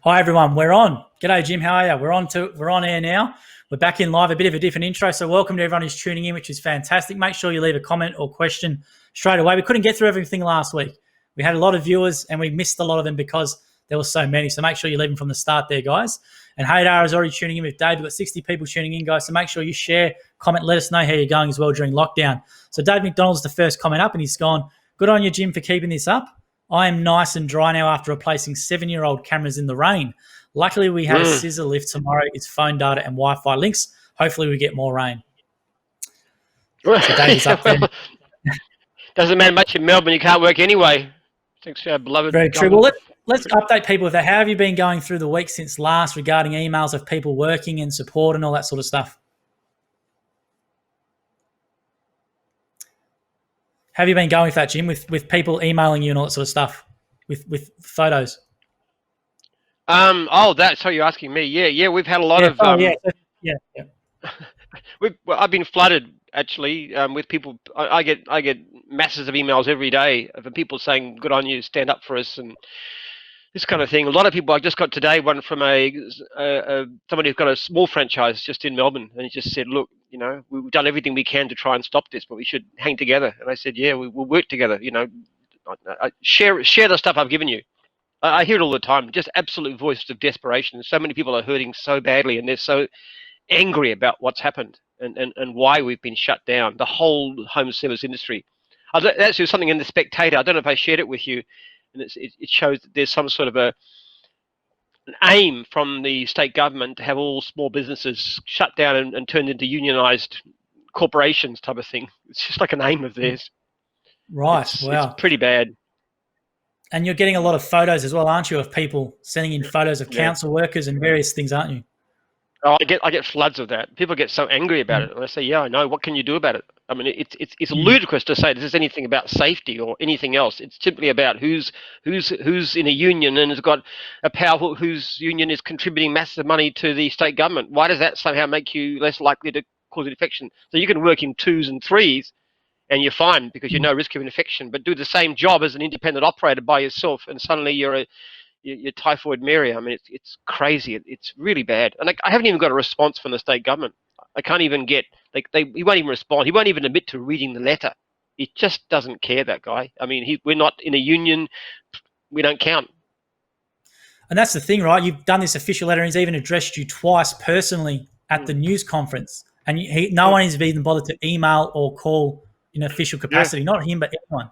Hi everyone, we're on. G'day Jim, how are you? We're on air now. We're back in live, a bit of a different intro. So welcome to everyone who's tuning in, which is fantastic. Make sure you leave a comment or question straight away. We couldn't get through everything last week. We had a lot of viewers and we missed a lot of them because there were so many. So make sure you leave them from the start there, guys. And Haydar is already tuning in with Dave. We've got 60 people tuning in, guys. So make sure you share, comment, let us know how you're going as well during lockdown. So Dave McDonald's the first comment up and he's gone, good on you, Jim, for keeping this up. I am nice and dry now after replacing 7-year-old cameras in the rain. Luckily, we have a scissor lift tomorrow. It's phone data and Wi-Fi links. Hopefully, we get more rain. So David's up there. Doesn't matter much in Melbourne. You can't work anyway. Thanks to our beloved Very true. Well, let's update people with that. How have you been going through the week since last regarding emails of people working and support and all that sort of stuff? How have you been going with that, Jim, with people emailing you and all that sort of stuff, with photos? So you're asking me? Yeah. We've had a lot of. Yeah. I've been flooded actually with people. I get masses of emails every day of people saying, "Good on you, stand up for us," and this kind of thing. A lot of people. I just got today one from somebody who's got a small franchise just in Melbourne, and he just said, "Look, we've done everything we can to try and stop this, but we should hang together." And I said, "Yeah, we'll work together. Share the stuff I've given you." I hear it all the time, just absolute voices of desperation. So many people are hurting so badly and they're so angry about what's happened and why we've been shut down, the whole home service industry. That's just something in The Spectator. I don't know if I shared it with you. And it shows that there's some sort of an aim from the state government to have all small businesses shut down and turned into unionized corporations type of thing. It's just like an aim of theirs. Right, wow. It's pretty bad. And you're getting a lot of photos as well, aren't you, of people sending in photos of council workers and various things, aren't you? Oh, I get floods of that. People get so angry about it, and I say, "Yeah, I know. What can you do about it?" I mean, it's ludicrous to say this is anything about safety or anything else. It's simply about who's in a union and has got a powerful whose union is contributing massive money to the state government. Why does that somehow make you less likely to cause infection? So you can work in 2s and 3s. And you're fine because you're no risk of infection, but do the same job as an independent operator by yourself, and suddenly you're typhoid Mary. I mean, it's crazy. It's really bad, and I haven't even got a response from the state government. I can't even get he won't even respond. He won't even admit to reading the letter. He just doesn't care, that guy. I mean, we're not in a union. We don't count. And that's the thing, right? You've done this official letter, and he's even addressed you twice personally at the news conference, and no one has even bothered to email or call in official capacity, not him, but everyone.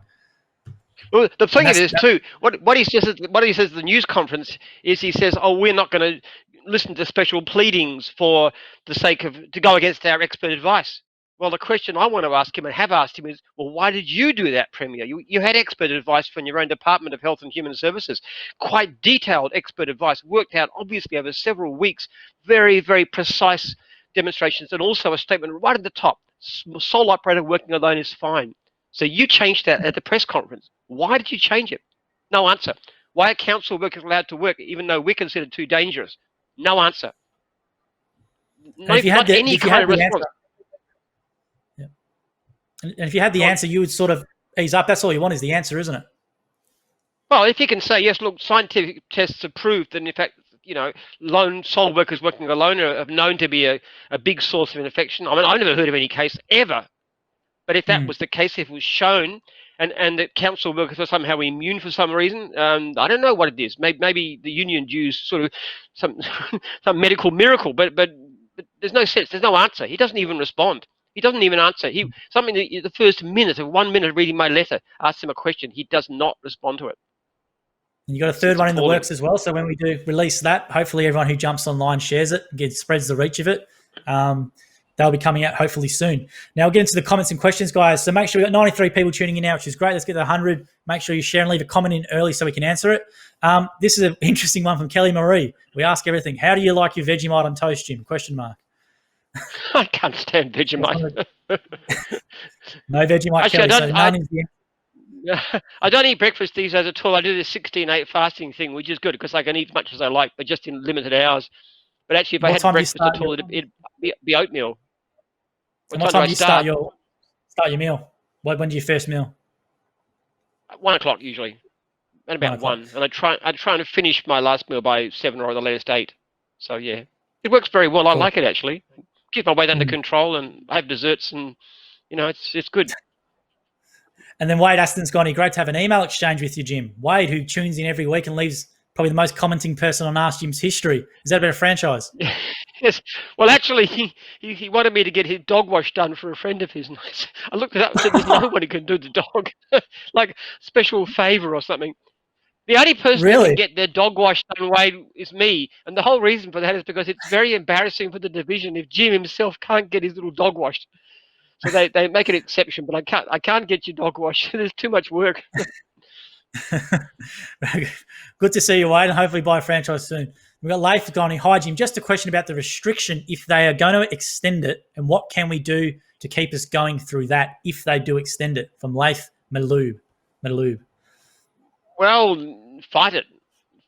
Well, the thing is too, what he says at the news conference is he says, "Oh, we're not going to listen to special pleadings for the sake of to go against our expert advice." Well, the question I want to ask him and have asked him is, well, why did you do that, Premier? You had expert advice from your own Department of Health and Human Services, quite detailed expert advice, worked out obviously over several weeks, very, very precise demonstrations, and also a statement right at the top: sole operator working alone is fine. So you changed that at the press conference. Why did you change it? No answer. Why are council workers allowed to work even though we're considered too dangerous? No answer. And if you had the answer, you would sort of ease up. That's all you want is the answer, isn't it? Well, if you can say, yes, look, scientific tests have proved that, in fact, lone sole workers working alone are known to be a big source of infection. I mean, I've never heard of any case ever. But if that was the case, if it was shown and that council workers are somehow immune for some reason, I don't know what it is. Maybe the union used sort of some medical miracle, but there's no sense. There's no answer. He doesn't even respond. He doesn't even answer. The first minute of 1 minute reading my letter, asked him a question. He does not respond to it. And you got a third one in the works as well. So when we do release that, hopefully everyone who jumps online shares it, spreads the reach of it. They'll be coming out hopefully soon. Now we'll get into the comments and questions, guys. So make sure we've got 93 people tuning in now, which is great. Let's get to 100. Make sure you share and leave a comment in early so we can answer it. This is an interesting one from Kelly Marie. We ask everything. How do you like your Vegemite on toast, Jim? Question mark. I can't stand Vegemite. No Vegemite, actually, Kelly. I don't eat breakfast these days at all. I do this 16-8 fasting thing, which is good because I can eat as much as I like, but just in limited hours. But actually, if I had breakfast at all, it'd be oatmeal. What time do you start your meal? When do you first meal? 1 o'clock usually. and about 1. And I try and finish my last meal by 7 or the latest 8. So yeah, it works very well. I like it actually. Keep my weight under control, and I have desserts, and it's good. And then Wade Aston's gone, great to have an email exchange with you, Jim. Wade, who tunes in every week and leaves probably the most commenting person on Ask Jim's history. Is that a better franchise? Yes. Well, actually, he wanted me to get his dog wash done for a friend of his. And I looked it up and said, there's no one who can do the dog. Like special favour or something. The only person who can get their dog wash done, Wade, is me. And the whole reason for that is because it's very embarrassing for the division if Jim himself can't get his little dog washed. So they make an exception, but I can't get your dog washed. There's too much work. Good to see you, Wade, and hopefully buy a franchise soon. We've got Leif going, hi, Jim. Just a question about the restriction, if they are going to extend it, and what can we do to keep us going through that if they do extend it? From Leif Maloob. Well, fight it.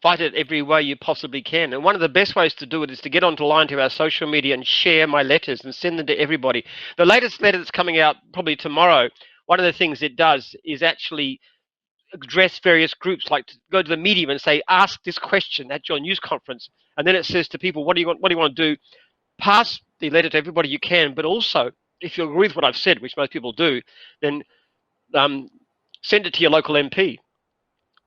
Fight it every way you possibly can. And one of the best ways to do it is to get online to our social media and share my letters and send them to everybody. The latest letter that's coming out probably tomorrow, one of the things it does is actually address various groups, like to go to the media and say, ask this question at your news conference. And then it says to people, what do you want to do? Pass the letter to everybody you can, but also, if you agree with what I've said, which most people do, then send it to your local MP.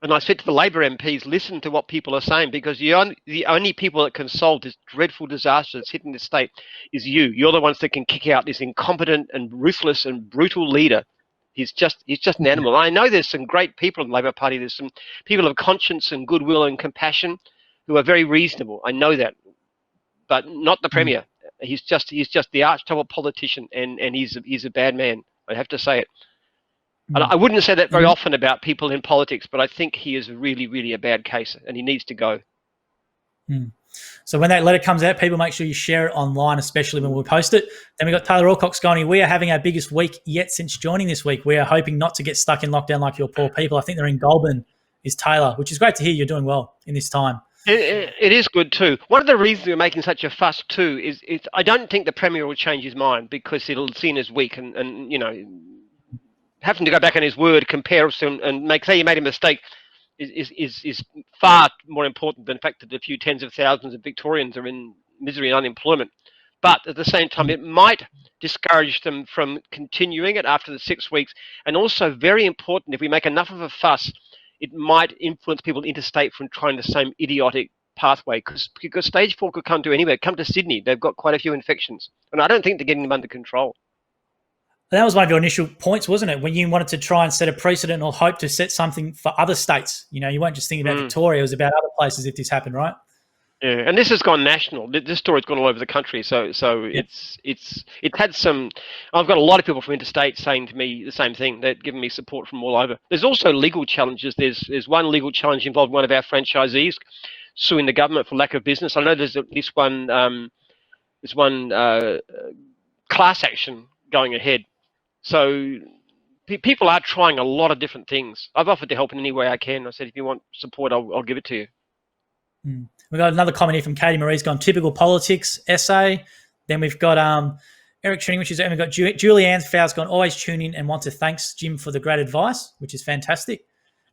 And I said to the Labor MPs, listen to what people are saying, because the only people that can solve this dreadful disaster that's hitting the state is you. You're the ones that can kick out this incompetent and ruthless and brutal leader. He's just an animal. I know there's some great people in the Labor Party. There's some people of conscience and goodwill and compassion who are very reasonable. I know that, but not the Premier. He's just the archetypal politician, and he's a bad man. I have to say it. And I wouldn't say that very often about people in politics, but I think he is really, really a bad case, and he needs to go. So when that letter comes out, people make sure you share it online, especially when we post it. Then we've got Taylor Alcock's going here. We are having our biggest week yet since joining this week. We are hoping not to get stuck in lockdown like your poor people. I think they're in Goulburn, is Taylor, which is great to hear you're doing well in this time. It is good too. One of the reasons we're making such a fuss too is I don't think the Premier will change his mind, because it'll be seen as weak, and having to go back on his word, compare us, and say he made a mistake is far more important than the fact that a few tens of thousands of Victorians are in misery and unemployment. But at the same time, it might discourage them from continuing it after the 6 weeks. And also, very important, if we make enough of a fuss, it might influence people interstate from trying the same idiotic pathway, because stage 4 could come to anywhere. Come to Sydney. They've got quite a few infections. And I don't think they're getting them under control. That was one of your initial points, wasn't it? When you wanted to try and set a precedent or hope to set something for other states. You weren't just thinking about Victoria, it was about other places if this happened, right? Yeah, and this has gone national. This story's gone all over the country. So it had some. I've got a lot of people from interstate saying to me the same thing. They're giving me support from all over. There's also legal challenges. There's one legal challenge involved one of our franchisees suing the government for lack of business. I know there's this one class action going ahead. So people are trying a lot of different things. I've offered to help in any way I can. I said, if you want support, I'll give it to you. We've got another comment here from Katie Marie's gone, typical politics essay. Then we've got Eric tuning, and we've got Julie Ann Fowles gone, always tune in and want to thanks Jim for the great advice, which is fantastic.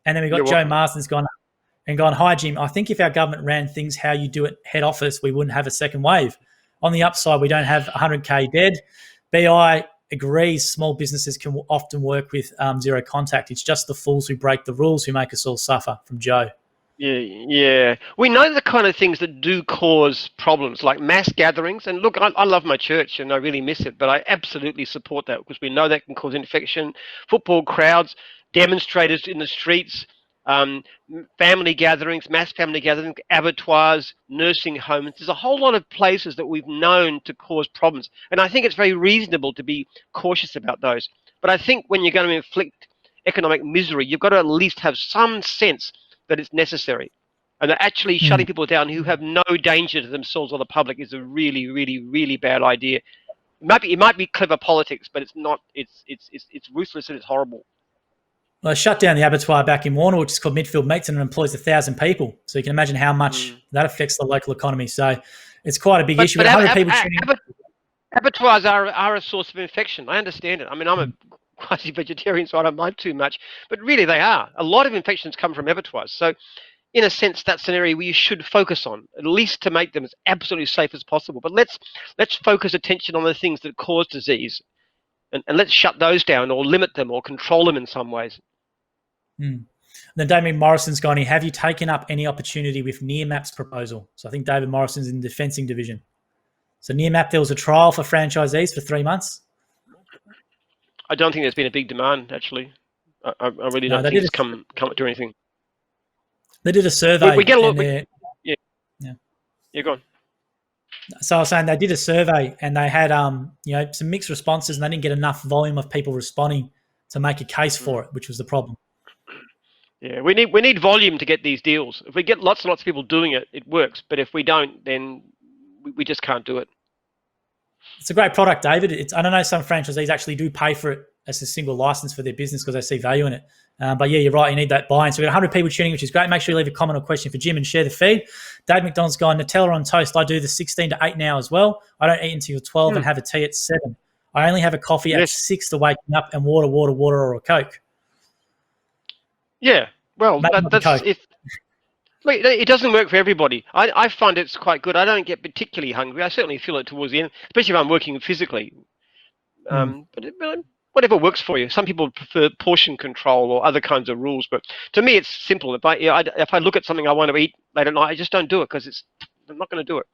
And then we've got Joe Marsden's gone, hi Jim, I think if our government ran things how you do it head office, we wouldn't have a second wave. On the upside, we don't have 100K dead. BI agrees small businesses can often work with zero contact. It's just the fools who break the rules who make us all suffer, from Joe. Yeah. We know the kind of things that do cause problems, like mass gatherings. And look, I love my church and I really miss it, but I absolutely support that, because we know that can cause infection. Football crowds, demonstrators in the streets, family gatherings, mass family gatherings, abattoirs, nursing homes. There's a whole lot of places that we've known to cause problems. And I think it's very reasonable to be cautious about those. But I think when you're going to inflict economic misery, you've got to at least have some sense that it's necessary. And that actually shutting people down who have no danger to themselves or the public is a really, really, really bad idea. It might be clever politics, but it's not. It's ruthless and it's horrible. Well, they shut down the abattoir back in Warner, which is called Midfield Meats, and it employs 1,000 people. So you can imagine how much that affects the local economy. So it's quite a big issue. But 100 people tuning in. Abattoirs are a source of infection. I understand it. I mean, I'm a quasi-vegetarian, so I don't mind too much. But really, they are. A lot of infections come from abattoirs. So in a sense, that's an area we should focus on, at least to make them as absolutely safe as possible. But let's focus attention on the things that cause disease, and let's shut those down or limit them or control them in some ways. Then David Morrison's gone here. Have you taken up any opportunity with Nearmap's proposal? So I think David Morrison's in the fencing division. So Nearmap, there was a trial for franchisees for 3 months. I don't think there's been a big demand, actually. I really don't think it's come to anything. They did a survey. We get a lot. Yeah, go on. So I was saying they did a survey and they had some mixed responses, and they didn't get enough volume of people responding to make a case for it, which was the problem. Yeah, we need volume to get these deals. If we get lots and lots of people doing it, it works. But if we don't, then we just can't do it. It's a great product, David. I don't know, some franchisees actually do pay for it as a single license for their business because they see value in it. But yeah, you're right. You need that buy-in. So we've got 100 people tuning, which is great. Make sure you leave a comment or question for Jim and share the feed. Dave McDonald's gone, Nutella on toast. I do the 16 to 8 now as well. I don't eat until 12 and have a tea at 7. I only have a coffee at 6 to wake me up, and water or a Coke. Yeah, well, that's if. It doesn't work for everybody. I find it's quite good. I don't get particularly hungry. I certainly feel it towards the end, especially if I'm working physically. But whatever works for you. Some people prefer portion control or other kinds of rules, but to me, it's simple. If I look at something I want to eat late at night, I just don't do it because I'm not going to do it.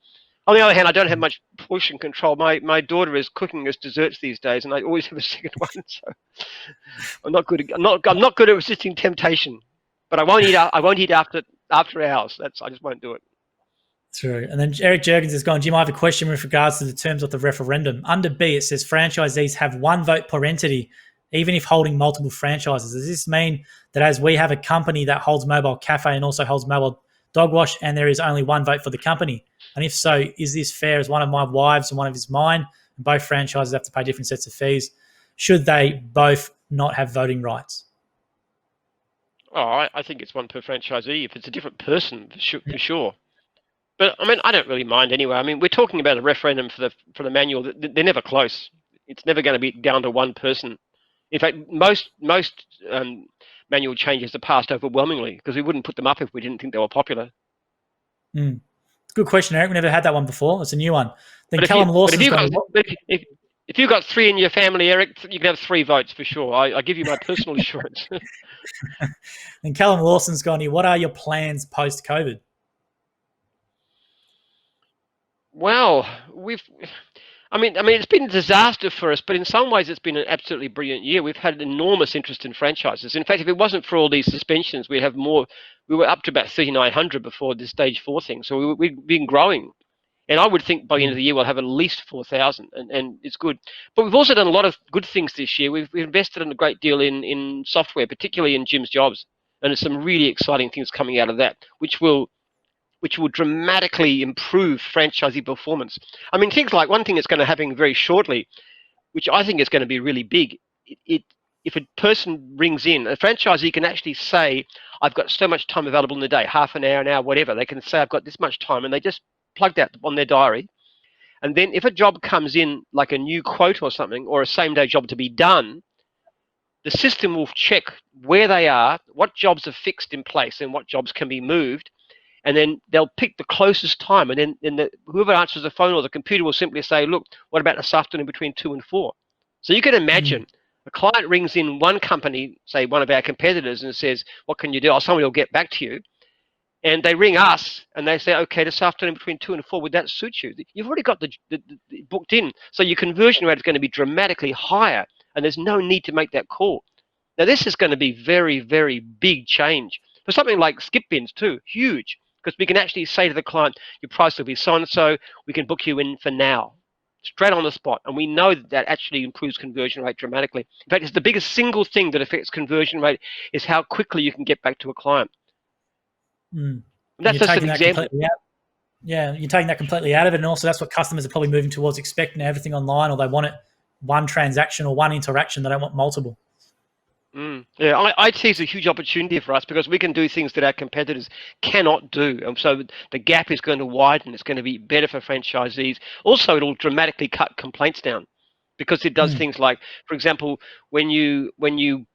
On the other hand, I don't have much portion control. My daughter is cooking us desserts these days, and I always have a second one. So I'm not good. I'm not good at resisting temptation. But I won't eat after hours. I just won't do it. True. And then Eric Jurgens has gone, Jim, I have a question with regards to the terms of the referendum. Under B, it says franchisees have 1 vote per entity, even if holding multiple franchises. Does this mean that as we have a company that holds Mobile Cafe and also holds Mobile Dog Wash, and there is only 1 vote for the company? And if so, is this fair as one of my wives and one of is mine, and both franchises have to pay different sets of fees? Should they both not have voting rights? Oh, I think it's 1 per franchisee. If it's a different person, for sure. But I mean, I don't really mind anyway. I mean, we're talking about a referendum for the manual. They're never close. It's never going to be down to 1 person. In fact, most manual changes are passed overwhelmingly because we wouldn't put them up if we didn't think they were popular. Good question, Eric. We never had that one before. It's a new one. Then Callum Lawson's if you've got 3 in your family, Eric, you can have 3 votes for sure. I give you my personal assurance. And Callum Lawson's gone here. What are your plans post-COVID? Well, it's been a disaster for us, but in some ways it's been an absolutely brilliant year. We've had enormous interest in franchises. In fact, if it wasn't for all these suspensions, we'd have more. We were up to about 3,900 before the stage 4 thing. So we've been growing. And I would think by the end of the year, we'll have at least 4,000, and it's good. But we've also done a lot of good things this year. We've invested in a great deal in software, particularly in Jim's Jobs. And there's some really exciting things coming out of that, which will dramatically improve franchisee performance. I mean, things like one thing that's going to happen very shortly, which I think is going to be really big. If a person rings in, a franchisee can actually say, I've got so much time available in the day, half an hour, whatever. They can say, I've got this much time, and they just plug that on their diary. And then if a job comes in, like a new quote or something, or a same-day job to be done, the system will check where they are, what jobs are fixed in place, and what jobs can be moved. And then they'll pick the closest time. And then whoever answers the phone or the computer will simply say, look, what about this afternoon between 2 and 4? So you can imagine a client rings in one company, say one of our competitors, and says, what can you do? Oh, somebody will get back to you. And they ring us and they say, okay, this afternoon between 2 and 4, would that suit you? You've already got the booked in. So your conversion rate is going to be dramatically higher, and there's no need to make that call. Now, this is going to be very, very big change. For something like skip bins too, huge, because we can actually say to the client, your price will be so-and-so, we can book you in for now, straight on the spot. And we know that actually improves conversion rate dramatically. In fact, it's the biggest single thing that affects conversion rate is how quickly you can get back to a client. That's just an example. Yeah, you're taking that completely out of it. And also that's what customers are probably moving towards, expecting everything online, or they want it one transaction or one interaction. They don't want multiple. Yeah, IT is a huge opportunity for us because we can do things that our competitors cannot do. And so the gap is going to widen. It's going to be better for franchisees. Also, it'll dramatically cut complaints down because it does things like, for example, when you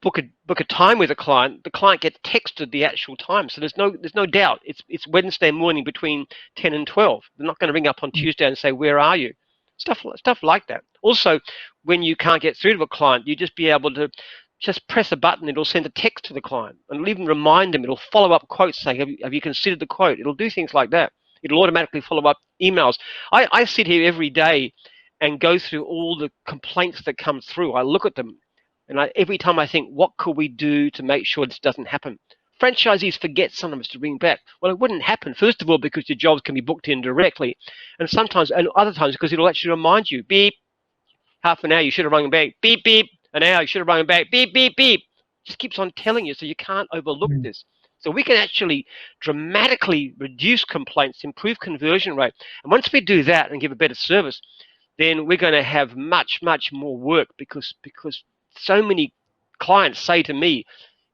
book a time with a client, the client gets texted the actual time, so there's no doubt it's Wednesday morning between 10 and 12. They're not going to ring up on Tuesday and say, where are you? Stuff like that. Also, when you can't get through to a client, you just be able to just press a button. It'll send a text to the client, and it'll even remind them. It'll follow up quotes saying, have you considered the quote? It'll do things like that. It'll automatically follow up emails. I sit here every day and go through all the complaints that come through. I look at them, and every time I think, what could we do to make sure this doesn't happen? Franchisees forget sometimes to ring back. Well, it wouldn't happen, first of all, because your jobs can be booked in directly, and other times because it'll actually remind you, beep, half an hour, you should have rung back, beep, beep, an hour, you should have rung back, beep, beep, beep. Just keeps on telling you, so you can't overlook this. So we can actually dramatically reduce complaints, improve conversion rate. And once we do that and give a better service, then we're going to have much, much more work because so many clients say to me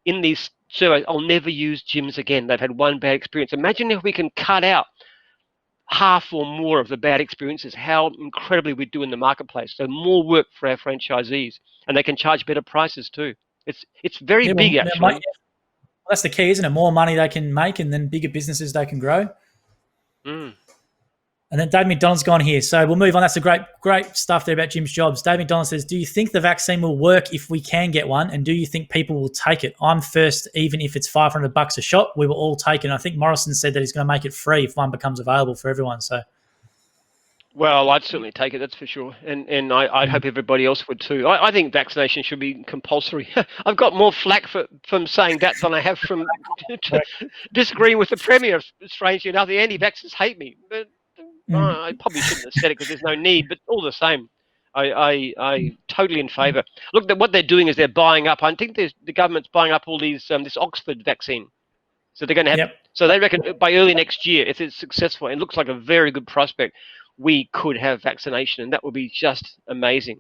in these surveys, I'll never use gyms again. They've had one bad experience. Imagine if we can cut out half or more of the bad experiences, how incredibly we do in the marketplace. So more work for our franchisees, and they can charge better prices too. It's very big, actually. That's the key, isn't it? More money they can make, and then bigger businesses they can grow. And then Dave McDonald's gone here. So we'll move on. That's a great stuff there about Jim's jobs. Dave McDonald says, do you think the vaccine will work if we can get one? And do you think people will take it? I'm first, even if it's $500 a shot, we will all take it. And I think Morrison said that he's going to make it free if one becomes available for everyone. So, well, I'd certainly take it, that's for sure. And I'd hope everybody else would too. I think vaccination should be compulsory. I've got more flack from saying that than I have from disagreeing with the Premier, strangely enough. The anti-vaxxers hate me. But I probably shouldn't have said it because there's no need, but all the same, I totally in favour. Look, what they're doing is they're buying up. I think the government's buying up all these this Oxford vaccine. So they're going to have. So they reckon by early next year, if it's successful, it looks like a very good prospect, we could have vaccination, and that would be just amazing.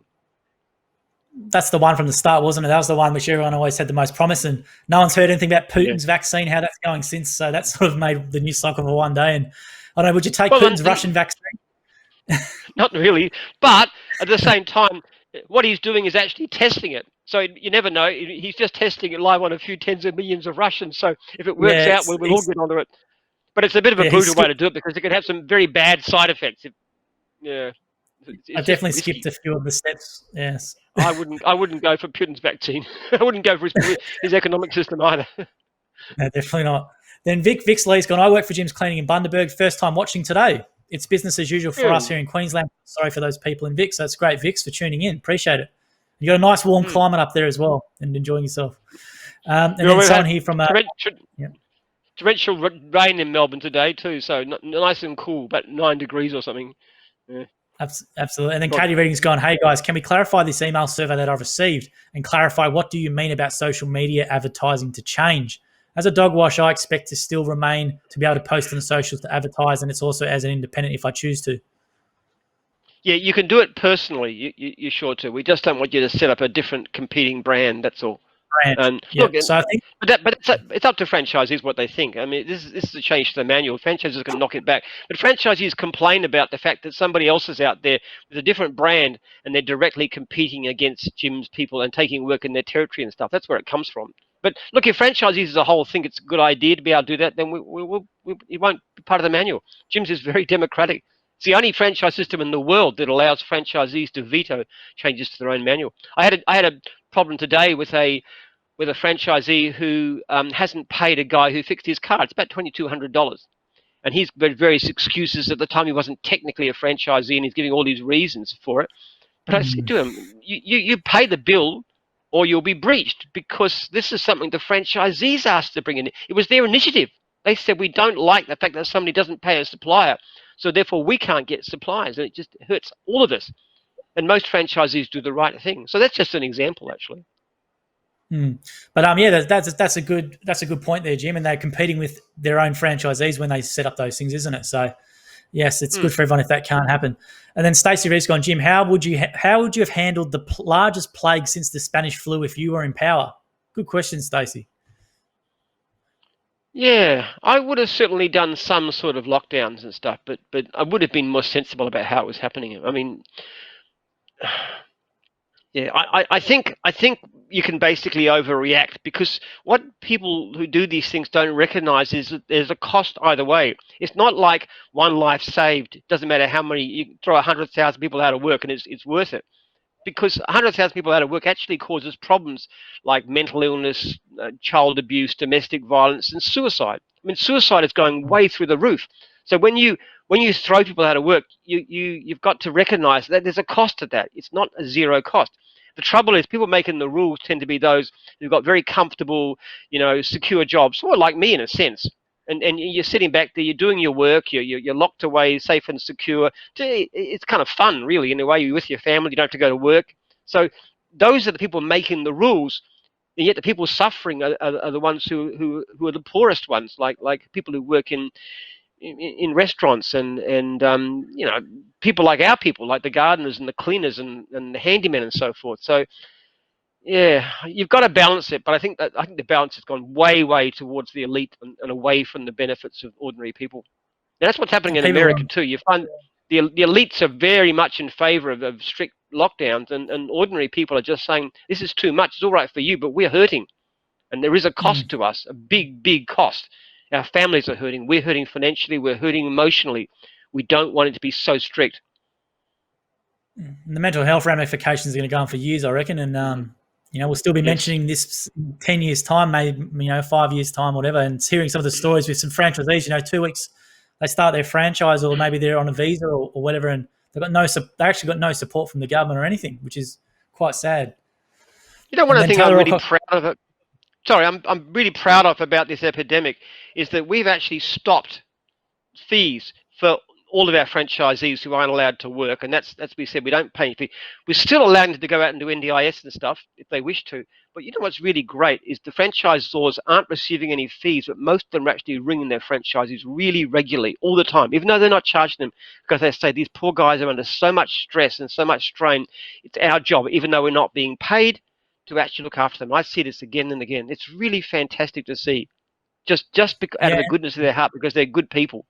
That's the one from the start, wasn't it? That was the one which everyone always had the most promise, and no one's heard anything about Putin's vaccine, how that's going since. So that sort of made the news cycle for one day. And I don't know, would you take Putin's Russian vaccine? Not really, but at the same time, what he's doing is actually testing it. So you never know. He's just testing it live on a few tens of millions of Russians. So if it works out, we'll all get onto it. But it's a bit of a brutal way to do it because it could have some very bad side effects. I definitely skipped a few of the steps. Yes, I wouldn't go for Putin's vaccine. I wouldn't go for his economic system either. No, definitely not. Then Vix Lee's gone, I work for Jim's Cleaning in Bundaberg. First time watching today. It's business as usual for us here in Queensland. Sorry for those people in Vix. That's great, Vix, for tuning in. Appreciate it. You got a nice warm climate up there as well, and enjoying yourself. And then someone here from torrential rain in Melbourne today too, so nice and cool, about 9 degrees or something. Yeah. Absolutely. And then Katie Reading's gone, hey guys, can we clarify this email survey that I've received and clarify what do you mean about social media advertising to change? As a dog wash, I expect to still remain to be able to post on the socials to advertise, and it's also as an independent if I choose to. Yeah, you can do it personally. You're sure to. We just don't want you to set up a different competing brand. That's all. Look, so I think, but it's up to franchisees what they think. I mean, this is a change to the manual. Franchisees can knock it back, but franchisees complain about the fact that somebody else is out there with a different brand and they're directly competing against Jim's people and taking work in their territory and stuff. That's where it comes from. But look, if franchisees as a whole think it's a good idea to be able to do that, then it won't be part of the manual. Jim's is very democratic. It's the only franchise system in the world that allows franchisees to veto changes to their own manual. I had a problem today with a franchisee who hasn't paid a guy who fixed his car. It's about $2,200, and he's got various excuses. At the time, he wasn't technically a franchisee, and he's giving all these reasons for it. But I said to him, "You pay the bill, or you'll be breached, because this is something the franchisees asked to bring in. It was their initiative. They said we don't like the fact that somebody doesn't pay a supplier, so therefore we can't get suppliers, and it just hurts all of us. And most franchisees do the right thing. So that's just an example, actually." But that's a good point there, Jim. And they're competing with their own franchisees when they set up those things, isn't it? So yes, it's good for everyone if that can't happen. And then Stacey Reed's gone, Jim, how would you have handled the largest plague since the Spanish flu if you were in power? Good question, Stacey. Yeah, I would have certainly done some sort of lockdowns and stuff, but I would have been more sensible about how it was happening. I mean, Yeah, I think you can basically overreact because what people who do these things don't recognize is that there's a cost either way. It's not like one life saved. It doesn't matter how many you throw 100,000 people out of work and it's worth it because 100,000 people out of work actually causes problems like mental illness, child abuse, domestic violence, and suicide. I mean, suicide is going way through the roof. So when you throw people out of work, you've got to recognise that there's a cost to that. It's not a zero cost. The trouble is, people making the rules tend to be those who've got very comfortable, secure jobs, sort of like me in a sense. And you're sitting back there, you're doing your work, you're locked away, safe and secure. It's kind of fun, really, in a way. You're with your family, you don't have to go to work. So those are the people making the rules, and yet the people suffering are the ones who are the poorest ones, like people who work in restaurants and people like our people, like the gardeners and the cleaners and the handymen and so forth. So yeah, you've got to balance it, but I think the balance has gone way towards the elite and away from the benefits of ordinary people. And that's what's happening in People, America too. You find the elites are very much in favour of strict lockdowns, and ordinary people are just saying this is too much. It's all right for you, but we're hurting, and there is a cost to us, a big cost. Our families are hurting. We're hurting financially. We're hurting emotionally. We don't want it to be so strict. the mental health ramifications are going to go on for years, I reckon, and we'll still be Yes. mentioning this in 10 years' time, maybe 5 years' time, whatever, and hearing some of the stories with some franchisees. 2 weeks they start their franchise, or maybe they're on a visa or whatever, and they actually got no support from the government or anything, which is quite sad. One And of the then things I'm Taylor really Alcock, proud of. Sorry, I'm really proud of about this epidemic is that we've actually stopped fees for all of our franchisees who aren't allowed to work, and that's we said we don't pay any fee. We're still allowing them to go out and do NDIS and stuff if they wish to. But what's really great is the franchisors aren't receiving any fees, but most of them are actually ringing their franchisees really regularly, all the time, even though they're not charging them, because they say these poor guys are under so much stress and so much strain. It's our job, even though we're not being paid, to actually look after them. I see this again and again. It's really fantastic to see, just out of yeah, the goodness of their heart, because they're good people.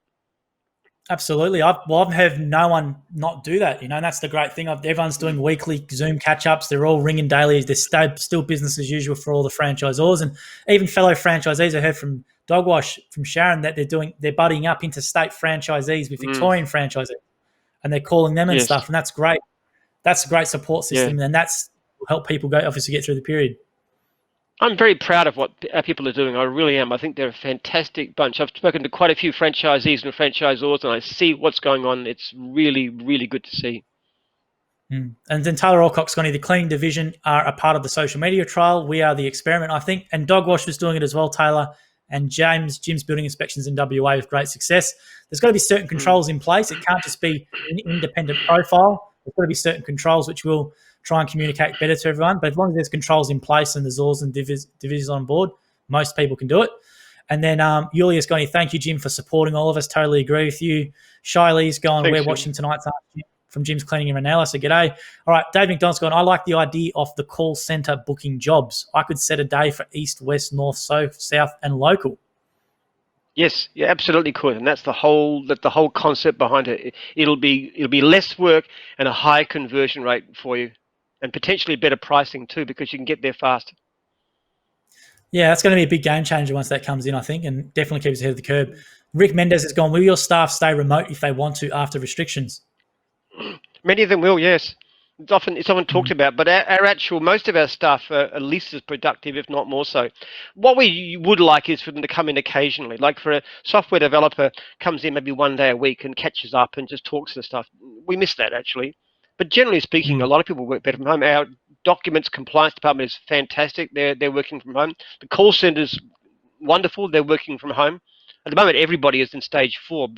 absolutely. I've heard no one not do that, and that's the great thing. Everyone's doing weekly Zoom catch-ups. They're all ringing daily. There's still business as usual for all the franchisors, and even fellow franchisees. I heard from Dogwash, from Sharon, that they're buddying up into state franchisees with Mm, Victorian franchisees, and they're calling them and yes. stuff, and that's great. That's a great support Yeah. system, and that's help people obviously get through the period. I'm very proud of what our people are doing. I really am. I think they're a fantastic bunch. I've spoken to quite a few franchisees and franchisors, and I see what's going on. It's really good to see. And then Taylor Alcock, Scotty, the cleaning division are a part of the social media trial. We are the experiment, I think. And Dogwash was doing it as well, Taylor. And Jim's building inspections in WA with great success. There's got to be certain Mm, controls in place. It can't just be an independent profile. There's got to be certain controls which will try and communicate better to everyone. But as long as there's controls in place and the ZORs and divisions on board, most people can do it. And then Julius going, thank you, Jim, for supporting all of us. Totally agree with you. Shiley's going, thanks, we're Phil. watching tonight's from Jim's Cleaning in Ranella. So g'day. All right, Dave McDonald's going, I like the idea of the call centre booking jobs. I could set a day for east, west, north, south, and local. Yes, you absolutely could, and that's the whole concept behind it. It'll be less work and a high conversion rate for you, and potentially better pricing too, because you can get there fast. Yeah, that's going to be a big game changer once that comes in, I think, and definitely keeps us ahead of the curve. Rick Mendez has gone, will your staff stay remote if they want to after restrictions? Many of them will, yes. It's often talked Mm. about, but most of our staff are at least as productive, if not more so. What we would like is for them to come in occasionally, like for a software developer comes in maybe one day a week and catches up and just talks to stuff. We miss that actually, but generally speaking, a Mm. lot of people work better from home. Our documents compliance department is fantastic. They're working from home. The call center's wonderful. They're working from home. At the moment, everybody is in stage 4,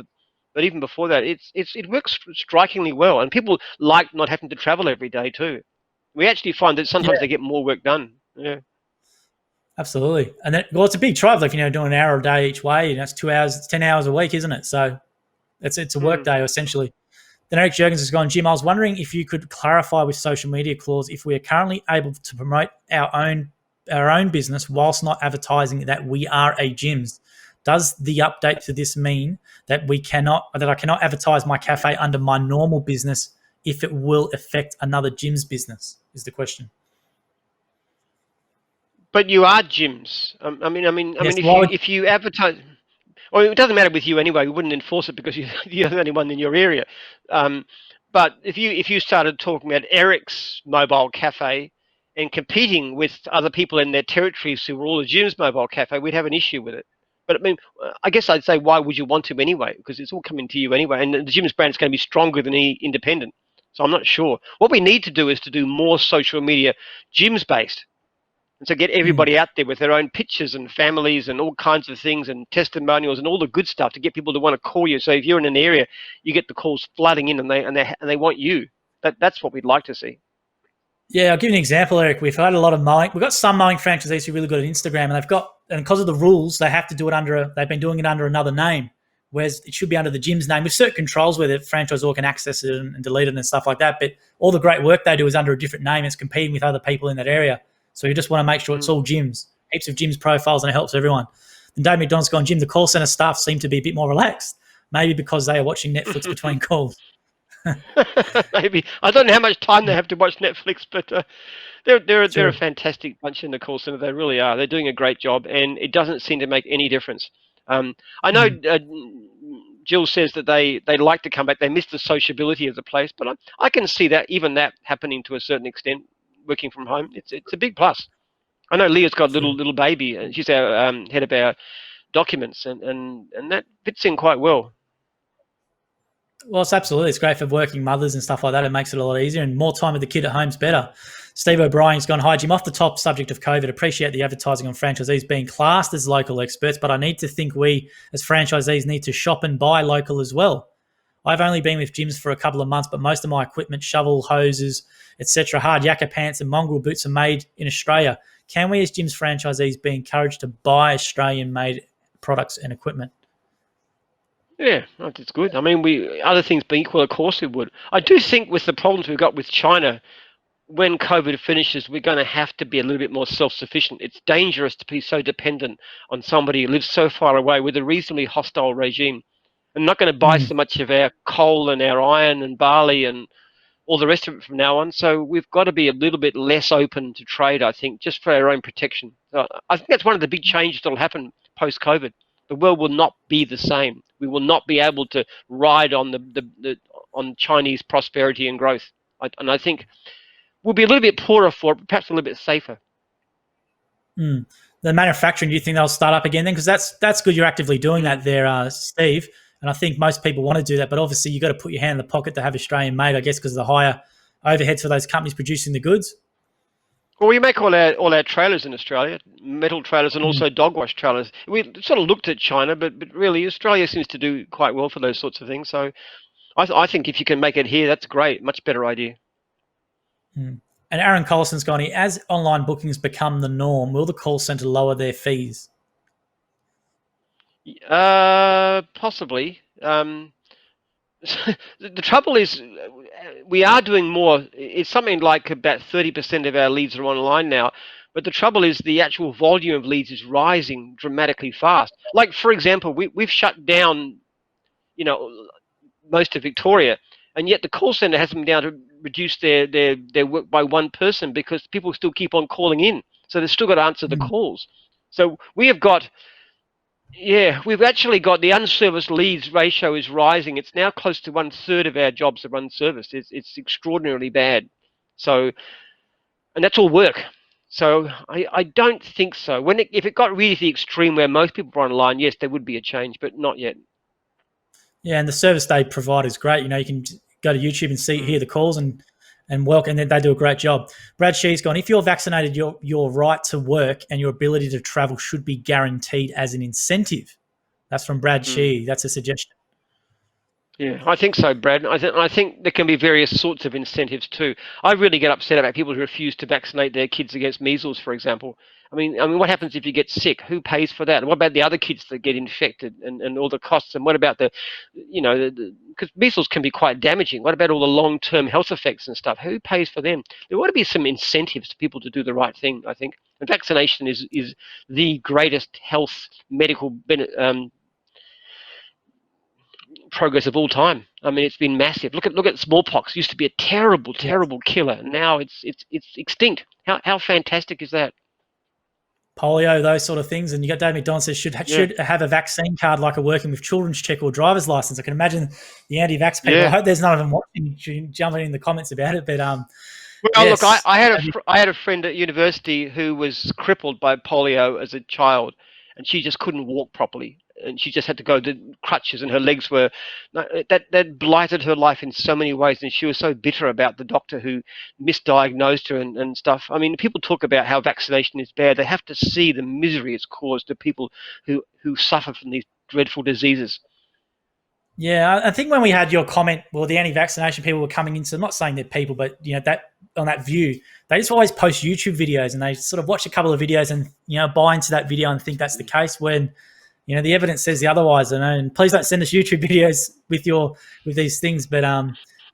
but even before that, it works strikingly well, and people like not having to travel every day too. We actually find that Yeah, sometimes they get more work done. Yeah. absolutely. And then, well, it's a big drive, like, doing an hour a day each way, and that's 2 hours, it's 10 hours a week, isn't it? So it's a work Mm. day essentially. Then Eric Jurgens has gone, Jim, I was wondering if you could clarify with social media clause if we are currently able to promote our own business whilst not advertising that we are a gyms. Does the update to this mean that I cannot advertise my cafe under my normal business if it will affect another gym's business? is the question. But you are gyms. Yes, If you advertise, well, it doesn't matter with you anyway. We wouldn't enforce it because you're the only one in your area. Um, but if you started talking about Eric's mobile cafe and competing with other people in their territories who were all a gym's mobile cafe, we'd have an issue with it. But I mean, I guess I'd say, why would you want to anyway? Because it's all coming to you anyway, and the gym's brand is going to be stronger than any independent. So I'm not sure. What we need to do is to do more social media gyms based. And so get mm, everybody out there with their own pictures and families and all kinds of things and testimonials and all the good stuff to get people to want to call you. So if you're in an area, you get the calls flooding in, and they want you. That's what we'd like to see. yeah, I'll give you an example, Eric. We've had a lot of mowing. We've got some mowing franchisees who are really good at Instagram, and because of the rules, they have to do it they've been doing it under another name, whereas it should be under the gym's name with certain controls where the franchisor can access it and delete it and stuff like that. But all the great work they do is under a different name. It's competing with other people in that area. So you just want to make sure it's all gyms, heaps of gyms profiles, and it helps everyone. And Dave McDonald's gone, Jim, the call center staff seem to be a bit more relaxed, maybe because they are watching Netflix between calls. Maybe I don't know how much time they have to watch Netflix, but they're a True. fantastic bunch in the call center. They really are. They're doing a great job, and it doesn't seem to make any difference. I know Mm. Jill says that they like to come back. They miss the sociability of the place, but I can see that even that happening to a certain extent. Working from home, it's a big plus. I know Leah's got a True. little baby, and she's our head of our documents, and that fits in quite well. Well, it's great for working mothers and stuff like that. It makes it a lot easier, and more time with the kid at home's better. Steve O'Brien's gone, hi, Jim. Off the top subject of COVID, appreciate the advertising on franchisees being classed as local experts, but I need to think we as franchisees need to shop and buy local as well. I've only been with gyms for a couple of months, but most of my equipment, shovel, hoses, etc., hard yakka pants and mongrel boots are made in Australia. Can we as gyms franchisees be encouraged to buy Australian-made products and equipment? Yeah, that's good. I mean, we other things being equal, of course we would. I do think with the problems we've got with China, when COVID finishes, we're going to have to be a little bit more self-sufficient. It's dangerous to be so dependent on somebody who lives so far away with a reasonably hostile regime. And not going to buy Mm. so much of our coal and our iron and barley and all the rest of it from now on. So we've got to be a little bit less open to trade, I think, just for our own protection. I think that's one of the big changes that will happen post-COVID. The world will not be the same. We will not be able to ride on on Chinese prosperity and growth. And I think we'll be a little bit poorer for it, but perhaps a little bit safer. Mm. The manufacturing, do you think they'll start up again then? Because that's good. You're actively doing that Mm. there, Steve. And I think most people want to do that, but obviously you've got to put your hand in the pocket to have Australian made, I guess, because of the higher overheads for those companies producing the goods. Well, we make all our trailers in Australia, metal trailers and Mm. also dog wash trailers. We sort of looked at China, but really Australia seems to do quite well for those sorts of things. So I think if you can make it here, that's great. Much better idea. Mm. And Aaron Collison's gone here. As online bookings become the norm, will the call centre lower their fees? Possibly. The trouble is, we are doing more. It's something like about 30% of our leads are online now. But the trouble is, the actual volume of leads is rising dramatically fast. Like, for example, we've shut down, you know, most of Victoria, and yet the call center hasn't been able to reduce their work by one person because people still keep on calling in. So they've still got to answer the Mm. calls. So we have got, yeah, we've actually got the unserviced leads ratio is rising. It's now close to 1/3 of our jobs are unserviced. It's extraordinarily bad. So, and that's all work. So I don't think so. If it got really to the extreme where most people were online, yes, there would be a change, but not yet. Yeah, and the service they provide is great. You know, you can go to YouTube and hear Mm. the calls and welcome, and they do a great job. Brad Shee's gone, if you're vaccinated, your right to work and your ability to travel should be guaranteed as an incentive. That's from Brad Mm. Shee. That's a suggestion. Yeah, I think so, Brad. I think there can be various sorts of incentives too. I really get upset about people who refuse to vaccinate their kids against measles, for example. I mean, what happens if you get sick? Who pays for that? And what about the other kids that get infected and all the costs? And what about because measles can be quite damaging. What about all the long-term health effects and stuff? Who pays for them? There ought to be some incentives to people to do the right thing, I think. And vaccination is the greatest health medical progress of all time. I mean, it's been massive. Look at smallpox. It used to be a terrible, Yeah. terrible killer. Now it's extinct. How fantastic is that? Polio, those sort of things. And you got Dave McDonald says should Yeah, have a vaccine card like a working with children's check or driver's license. I can imagine the anti-vax people. I yeah. hope there's none of them watching, jumping in the comments about it. But Well, look, yes, I had a friend at university who was crippled by polio as a child, and she just couldn't walk properly, and she just had to go to crutches, and her legs were that blighted her life in so many ways, and she was so bitter about the doctor who misdiagnosed her and stuff. I mean, people talk about how vaccination is bad. They have to see the misery it's caused to people who suffer from these dreadful diseases. yeah, I think when we had your comment, well, the anti-vaccination people were coming into. I'm not saying they're people, but that on that view, they just always post YouTube videos and they sort of watch a couple of videos and buy into that video and think that's the case when the evidence says the otherwise. And please don't send us YouTube videos with these things, but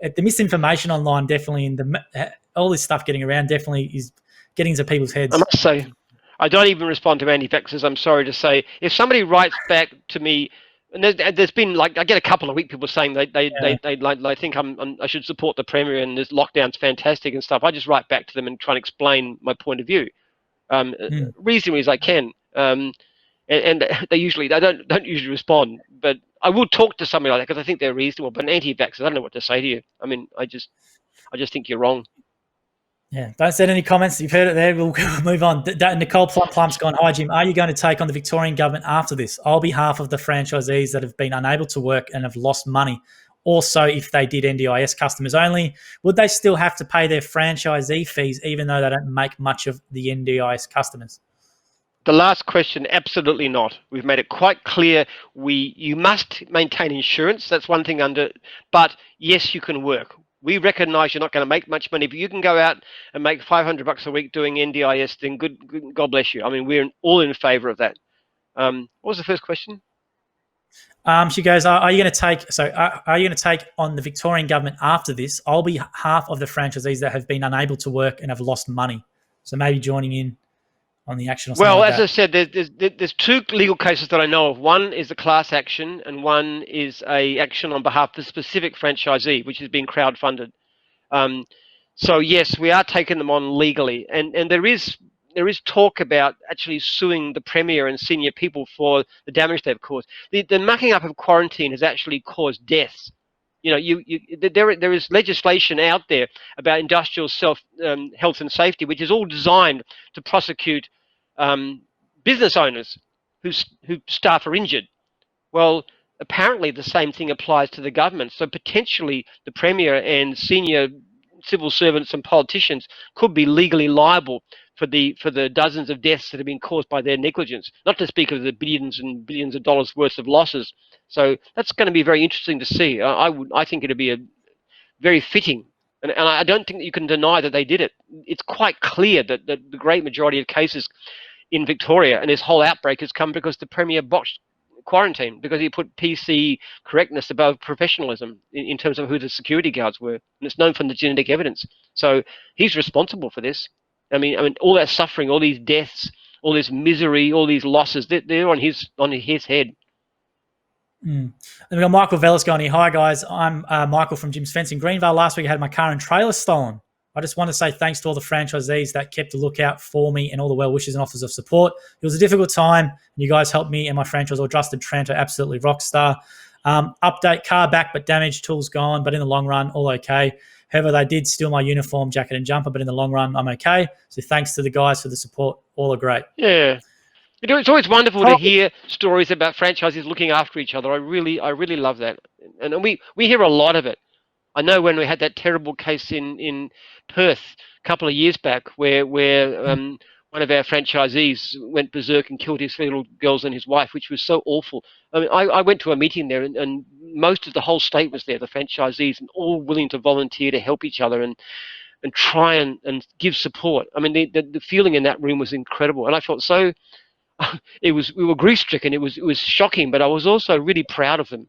the misinformation online definitely and all this stuff getting around definitely is getting into people's I heads. must say, I don't even respond to anti-vaxxers. I'm sorry to say. If somebody writes back to me, and there's been like I get a couple of week people saying they think I should support the premier and this lockdown's fantastic and stuff. I just write back to them and try and explain my point of view, reasonably as I can. And they don't usually respond, but I will talk to somebody like that because I think they're reasonable. But an anti-vaxxer, I don't know what to say to you. I mean, I just think you're wrong. Yeah, don't send any comments. You've heard it there. We'll move on. Nicole Plum's gone, hi, Jim. Are you going to take on the Victorian government after this? I'll be half of the franchisees that have been unable to work and have lost money. Also, if they did NDIS customers only, would they still have to pay their franchisee fees even though they don't make much of the NDIS customers? The last question, absolutely not. We've made it quite clear. You must maintain insurance. That's one thing but yes, you can work. We recognise you're not going to make much money, but you can go out and make $500 a week doing NDIS. Then good, God bless you. I mean, we're all in favour of that. What was the first question? She goes, are you going to take? So, are you going to take on the Victorian government after this? I'll be half of the franchisees that have been unable to work and have lost money. So maybe joining in on the action or something Well, like as that. I said, there's two legal cases that I know of. One is a class action, and one is a action on behalf of a specific franchisee, which is being crowdfunded. Um, so yes, we are taking them on legally, and there is talk about actually suing the premier and senior people for the damage they've caused. The mucking up of quarantine has actually caused deaths. There is legislation out there about industrial health and safety, which is all designed to prosecute business owners whose staff are injured. Well, apparently the same thing applies to the government. So potentially the premier and senior civil servants and politicians could be legally liable for the dozens of deaths that have been caused by their negligence, not to speak of the billions and billions of dollars worth of losses. So that's going to be very interesting to see. I think it'd be a very fitting. And I don't think that you can deny that they did it. It's quite clear that the great majority of cases in Victoria and this whole outbreak has come because the premier botched quarantine, because he put PC correctness above professionalism in terms of who the security guards were. And it's known from the genetic evidence. So he's responsible for this. I mean, all that suffering, all these deaths, all this misery, all these losses, they're on his head. And we got Michael Vellis going here. Hi, guys. I'm Michael from Jim's Fence in Greenvale. Last week I had my car and trailer stolen. I just want to say thanks to all the franchisees that kept a lookout for me and all the well wishes and offers of support. It was a difficult time, and you guys helped me and my franchise. Justin Tranto, absolutely rock star. Update, car back but damaged, tools gone, but in the long run, all okay. However, they did steal my uniform, jacket and jumper, but in the long run, I'm okay. So thanks to the guys for the support. All are great. Yeah. It's always wonderful to hear stories about franchises looking after each other. I really love that. And we hear a lot of it. I know when we had that terrible case in Perth a couple of years back where one of our franchisees went berserk and killed his 3 little girls and his wife, which was so awful. I mean, I went to a meeting there and most of the whole state was there, the franchisees, and all willing to volunteer to help each other and try and give support. I mean, the feeling in that room was incredible. And I felt so, we were grief-stricken. It was shocking, but I was also really proud of them.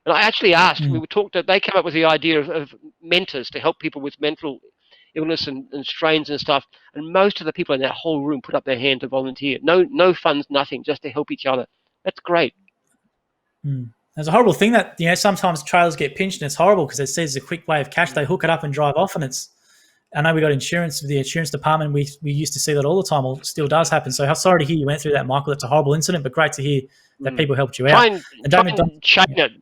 And I actually asked, they came up with the idea of mentors to help people with mental illness and strains and stuff. And most of the people in that whole room put up their hand to volunteer. No funds, nothing, just to help each other. That's great. There's a horrible thing that, sometimes trailers get pinched and it's horrible because it says a quick way of cash. They hook it up and drive off, and I know we got insurance with the insurance department. We used to see that all the time. Well, it still does happen. So sorry to hear you went through that, Michael. That's a horrible incident, but great to hear that people helped you out. And chain it.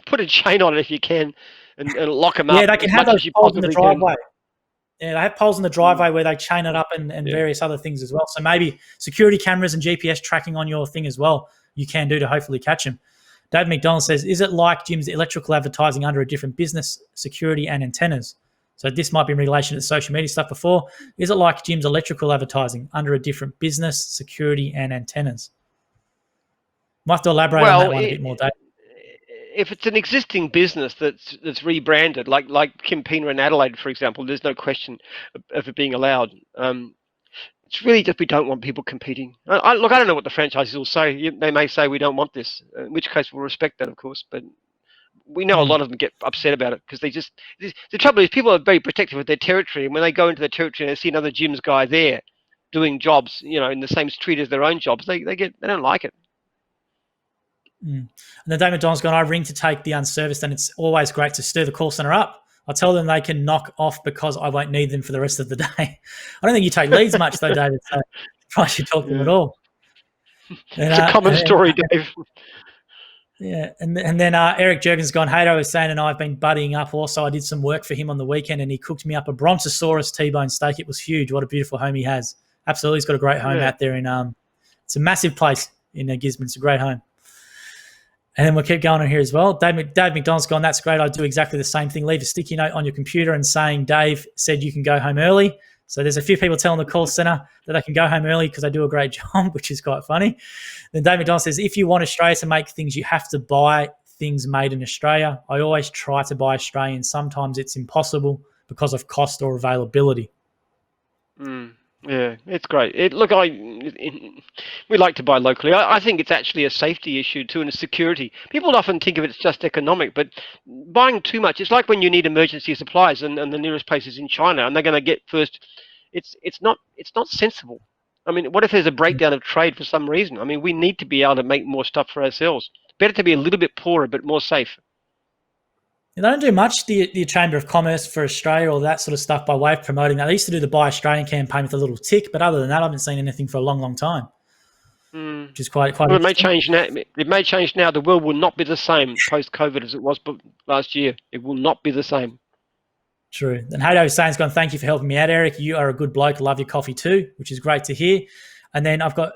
Put a chain on it if you can, and lock them up. Yeah, they can have those poles in the driveway. Yeah, they have poles in the driveway where they chain it up and various other things as well. So maybe security cameras and GPS tracking on your thing as well, you can do to hopefully catch them. Dave McDonald says, is it like Jim's electrical advertising under a different business, security and antennas? So this might be in relation to social media stuff before. Is it like Jim's electrical advertising under a different business, security and antennas? Might have to elaborate on that one a bit more, Dave. If it's an existing business that's rebranded, like Kim Pena in Adelaide, for example, there's no question of it being allowed. It's really just we don't want people competing. I don't know what the franchises will say. They may say we don't want this, in which case we'll respect that, of course. But we know a lot of them get upset about it because the trouble is people are very protective of their territory, and when they go into the territory and they see another Jim's guy there doing jobs, in the same street as their own jobs, they don't like it. And then David Don's gone, I ring to take the unserviced, and it's always great to stir the call center up. I tell them they can knock off because I won't need them for the rest of the day. I don't think you take leads much though, David, so probably should talk to them at all. It's a common story, Dave. Yeah, and then Eric Jurgen's gone, Hato was saying, and I've been buddying up also. I did some work for him on the weekend and he cooked me up a Brontosaurus T-bone steak. It was huge. What a beautiful home he has. Absolutely, he's got a great home out there in it's a massive place in Gisborne. It's a great home. And then we'll keep going on here as well. Dave McDonald's gone, that's great. I do exactly the same thing. Leave a sticky note on your computer and saying, Dave said you can go home early. So there's a few people telling the call center that they can go home early because they do a great job, which is quite funny. Then Dave McDonald says, if you want Australia to make things, you have to buy things made in Australia. I always try to buy Australian. Sometimes it's impossible because of cost or availability. Yeah, it's great. We like to buy locally. I think it's actually a safety issue too and a security. People often think of it as just economic, but buying too much, it's like when you need emergency supplies and the nearest place is in China and they're going to get first. It's not sensible. I mean, what if there's a breakdown of trade for some reason? I mean, we need to be able to make more stuff for ourselves. Better to be a little bit poorer but more safe. They don't do much, the Chamber of Commerce for Australia or that sort of stuff by way of promoting that. They used to do the Buy Australian campaign with a little tick, but other than that, I haven't seen anything for a long, long time, which is quite well, it may change now. It may change now. The world will not be the same post-COVID as it was last year. It will not be the same. True. And Hato Hussein's gone, thank you for helping me out, Eric. You are a good bloke. Love your coffee too, which is great to hear. And then I've got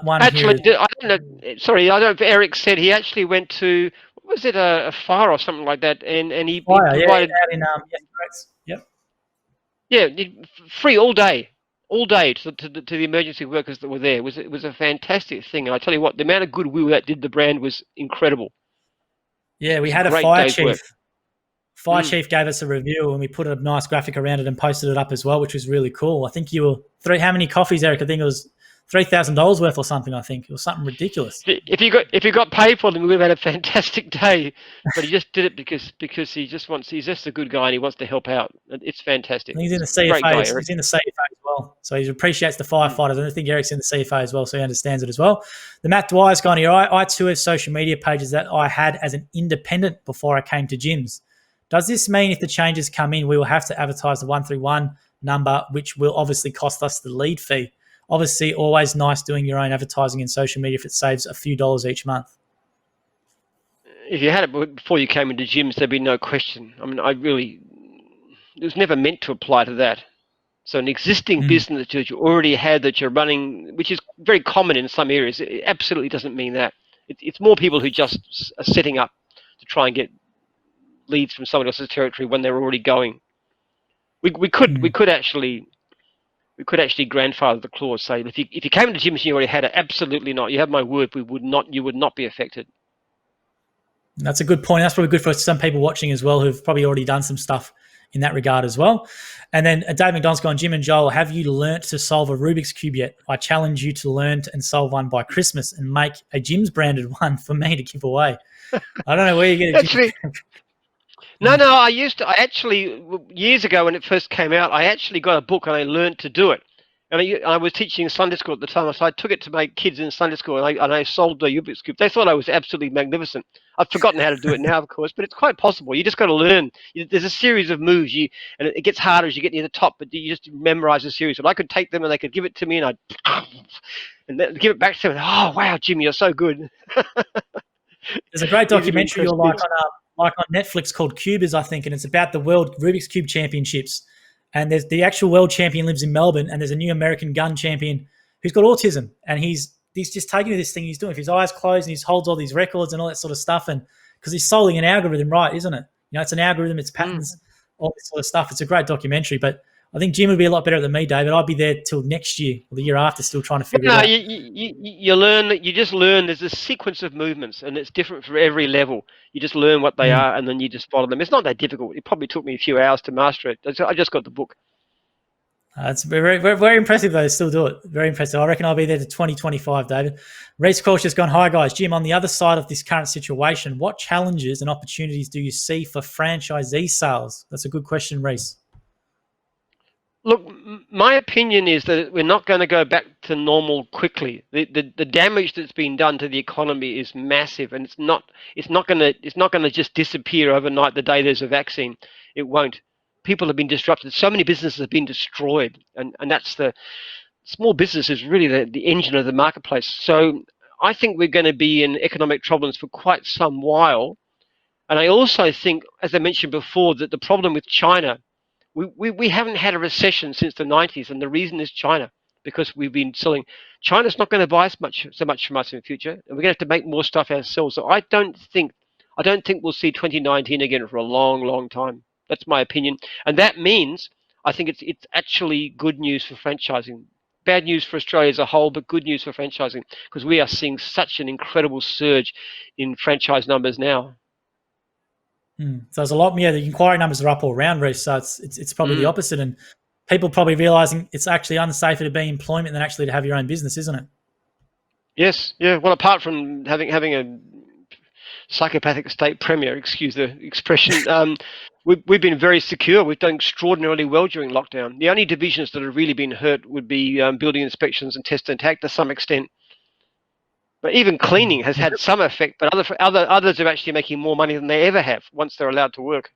one actually, here. I don't know. Sorry, I don't know if Eric said he actually went to, what was it, a fire or something like that, and he provided. Yeah, free all day to the emergency workers that were there. It was a fantastic thing, and I tell you what, the amount of goodwill that did the brand was incredible. Yeah, we had a fire chief. Fire chief gave us a review, and we put a nice graphic around it and posted it up as well, which was really cool. I think you were how many coffees, Eric? I think it was $3,000 worth or something. I think it was something ridiculous. If you got paid for them, we would have had a fantastic day. But he just did it because he's just a good guy and he wants to help out. It's fantastic. And he's in the CFA. He's in the CFA as well, so he appreciates the firefighters. And I think Eric's in the CFA as well, so he understands it as well. The Matt Dwyer's gone here. I too have social media pages that I had as an independent before I came to Jim's. Does this mean if the changes come in, we will have to advertise the 131 number, which will obviously cost us the lead fee? Obviously, always nice doing your own advertising in social media if it saves a few dollars each month. If you had it before you came into Jim's, there'd be no question. I mean, it was never meant to apply to that. So an existing business that you already had that you're running, which is very common in some areas, it absolutely doesn't mean that. It's more people who just are setting up to try and get leads from someone else's territory when they're already going. We could actually grandfather the clause, say if you came to Jim's and you already had it, absolutely not. You have my word, you would not be affected. That's a good point. That's probably good for some people watching as well who've probably already done some stuff in that regard as well. And then Dave McDonald's gone, Jim and Joel, have you learnt to solve a Rubik's Cube yet? I challenge you to learn and solve one by Christmas and make a Jim's branded one for me to give away. I don't know where you get it. No, I actually, years ago when it first came out, I actually got a book and I learned to do it. And I was teaching Sunday school at the time, so I took it to my kids in Sunday school, and I sold the Rubik's Cube. They thought I was absolutely magnificent. I've forgotten how to do it now, of course, but it's quite possible. You just got to learn. There's a series of moves, and it gets harder as you get near the top, but you just memorize a series. And I could take them, and they could give it to me, and I'd and then give it back to them. Oh, wow, Jimmy, you're so good. There's a great Easy to documentary impress you'll kids. like on Netflix called Cubers, I think, and it's about the World Rubik's Cube Championships. And there's the actual world champion lives in Melbourne, and there's a new American gun champion who's got autism, and he's just taking to this thing he's doing with his eyes closed, and he holds all these records and all that sort of stuff, and because he's solving an algorithm, right? Isn't it? You know, it's an algorithm, it's patterns, all this sort of stuff. It's a great documentary, but I think Jim would be a lot better than me, David. I'd be there till next year or the year after, still trying to figure it No, out. you learn. You just learn. There's a sequence of movements, and it's different for every level. You just learn what they Mm. are, and then you just follow them. It's not that difficult. It probably took me a few hours to master it. I just got the book. It's very, very, very impressive, though. They still do it. Very impressive. I reckon I'll be there to 2025, David. Reese Crouch has gone, hi, guys. Jim, on the other side of this current situation, what challenges and opportunities do you see for franchisee sales? That's a good question, Reese. Look, my opinion is that we're not going to go back to normal quickly. The damage that's been done to the economy is massive, and it's not going to just disappear overnight the day there's a vaccine. It won't. People have been disrupted. So many businesses have been destroyed, and that's the small business is really the engine of the marketplace. So I think we're going to be in economic problems for quite some while. And I also think, as I mentioned before, that the problem with China, we haven't had a recession since the 90s, and the reason is China, because we've been selling. China's not going to buy so much from us in the future, and we're going to have to make more stuff ourselves. So I don't think we'll see 2019 again for a long, long time. That's my opinion, and that means I think it's actually good news for franchising. Bad news for Australia as a whole, but good news for franchising, because we are seeing such an incredible surge in franchise numbers now. So there's a lot. Yeah, the inquiry numbers are up all around, Reese. So it's probably the Mm. opposite, and people probably realizing it's actually unsafer to be in employment than actually to have your own business, isn't it? Yes, yeah. Well, apart from having a psychopathic state premier, excuse the expression, we've been very secure. We've done extraordinarily well during lockdown. The only divisions that have really been hurt would be building inspections and test and tack to some extent. But even cleaning has had some effect, but others are actually making more money than they ever have once they're allowed to work.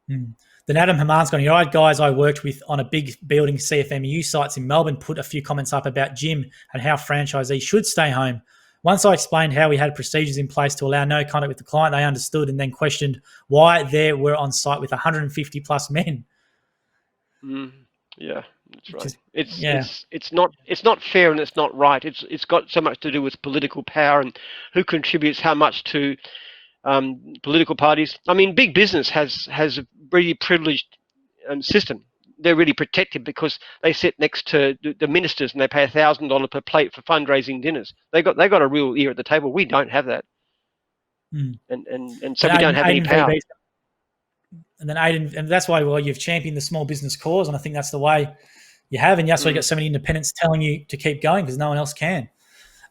Then Adam Haman's gone, all right, guys, I worked with on a big building CFMU sites in Melbourne, put a few comments up about Jim and how franchisees should stay home. Once I explained how we had procedures in place to allow no contact with the client, they understood and then questioned why they were on site with 150 plus men. Mm, yeah, that's right. Just, It's yeah. it's it's not it's not fair and it's not right. It's got so much to do with political power and who contributes how much to political parties. I mean, big business has a really privileged system. They're really protected because they sit next to the ministers and they pay $1,000 per plate for fundraising dinners. They got a real ear at the table. We don't have that, Mm. and so Then we don't have any Aiden power. VB, and then Aiden, and that's why you've championed the small business cause, and I think that's the way you have, and that's why you got so many independents telling you to keep going because no one else can.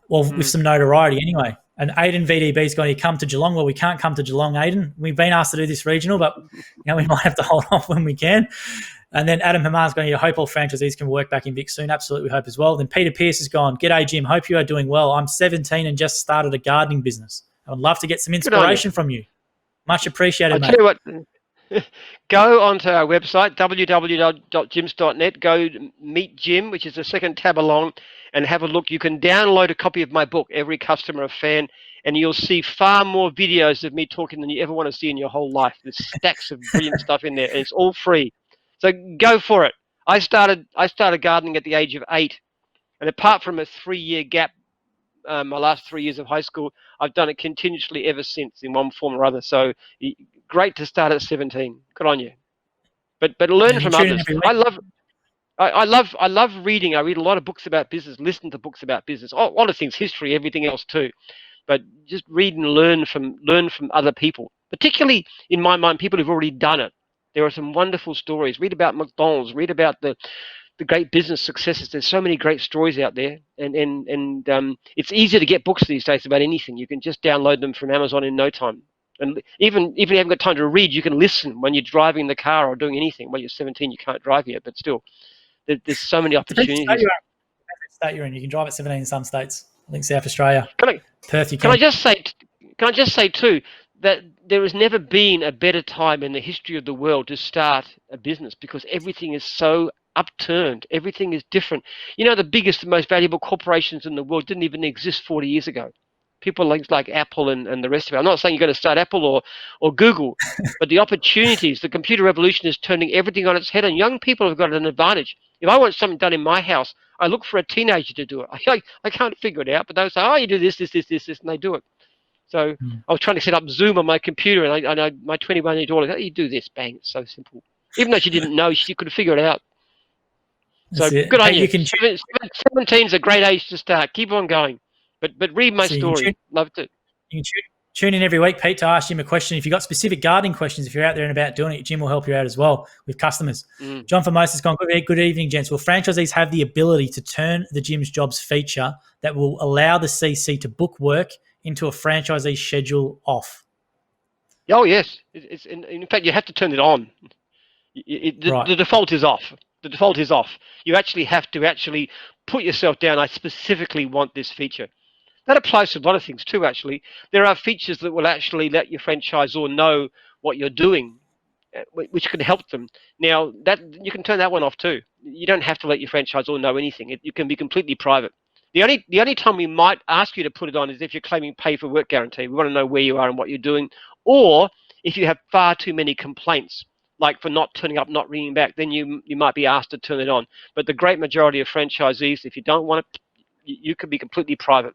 Well, with some notoriety anyway. And Aiden VDB's going to come to Geelong. Well, we can't come to Geelong, Aiden. We've been asked to do this regional, but we might have to hold off when we can. And then Adam Hamar's going to hope all franchisees can work back in Vic soon. Absolutely hope as well. Then Peter Pierce has gone, g'day, Jim. Hope you are doing well. I'm 17 and just started a gardening business. I would love to get some Good on you. inspiration from you. Much appreciated, I mate. tell you what. Go onto our website, www.jims.net. Go meet Jim, which is the second tab along, and have a look. You can download a copy of my book, Every Customer a Fan, and you'll see far more videos of me talking than you ever want to see in your whole life. There's stacks of brilliant stuff in there, and it's all free. So go for it. I started gardening at the age of 8, and apart from a 3-year gap, my last 3 years of high school, I've done it continuously ever since in one form or other. So great to start at 17. Good on you. But learn And you from tune in others. every week. I love reading. I read a lot of books about business, listen to books about business, a lot of things, history, everything else too. But just read and learn from other people, particularly in my mind, people who've already done it. There are some wonderful stories. Read about McDonald's. Read about the great business successes. There's so many great stories out there, and it's easy to get books these days about anything. You can just download them from Amazon in no time. And even if you haven't got time to read, you can listen when you're driving the car or doing anything. Well, you're 17, you can't drive yet, but still, There's so many Depends on opportunities. the state you're in. You can drive at 17 in some states. I think South Australia, Can I, Perth, you can I can. just say, can I just say too, that there has never been a better time in the history of the world to start a business, because everything is so upturned. Everything is different. You know, the biggest and most valuable corporations in the world didn't even exist 40 years ago. People like Apple and the rest of it. I'm not saying you're going to start Apple or Google, but the opportunities, the computer revolution is turning everything on its head, and young people have got an advantage. If I want something done in my house, I look for a teenager to do it. I can't figure it out, but they'll say, oh, you do this, and they do it. So Mm. I was trying to set up Zoom on my computer, and my 21-year-old daughter, oh, you do this, bang, it's so simple. Even though she didn't know, she could figure it out. So That's it. good on Hey, you. you can 17 is a great age to start. Keep on going. But read my so you can story. Loved it. You can tune in every week, Pete, to ask Jim a question. If you've got specific gardening questions, if you're out there and about doing it, Jim will help you out as well with customers. Mm. John Formosa has gone, good evening, gents. Will franchisees have the ability to turn the Jim's Jobs feature that will allow the CC to book work into a franchisee schedule off? Oh, yes. It's in fact, you have to turn it on. Right. The default is off. The default is off. You actually have to put yourself down. I specifically want this feature. That applies to a lot of things too, actually. There are features that will actually let your franchisor know what you're doing, which can help them. Now, that you can turn that one off too. You don't have to let your franchisor know anything. You can be completely private. The only time we might ask you to put it on is if you're claiming pay for work guarantee. We want to know where you are and what you're doing. Or if you have far too many complaints, like for not turning up, not ringing back, then you might be asked to turn it on. But the great majority of franchisees, if you don't want it, you can be completely private.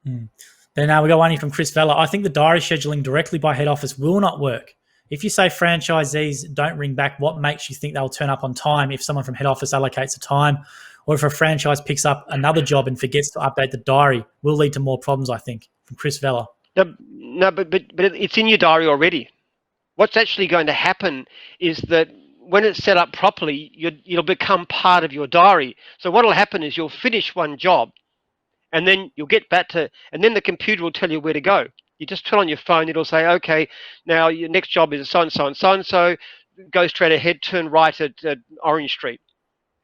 Mm. Then we got one here from Chris Vella. I think the diary scheduling directly by head office will not work. If you say franchisees don't ring back, what makes you think they'll turn up on time if someone from head office allocates a time? Or if a franchise picks up another job and forgets to update the diary, will lead to more problems, I think, from Chris Vella. No, but it's in your diary already. What's actually going to happen is that when it's set up properly, it'll become part of your diary. So what will happen is you'll finish one job, and then you'll get back to, and then the computer will tell you where to go. You just turn on your phone, it'll say, okay, now your next job is so and so and so and so. Go straight ahead, turn right at Orange Street.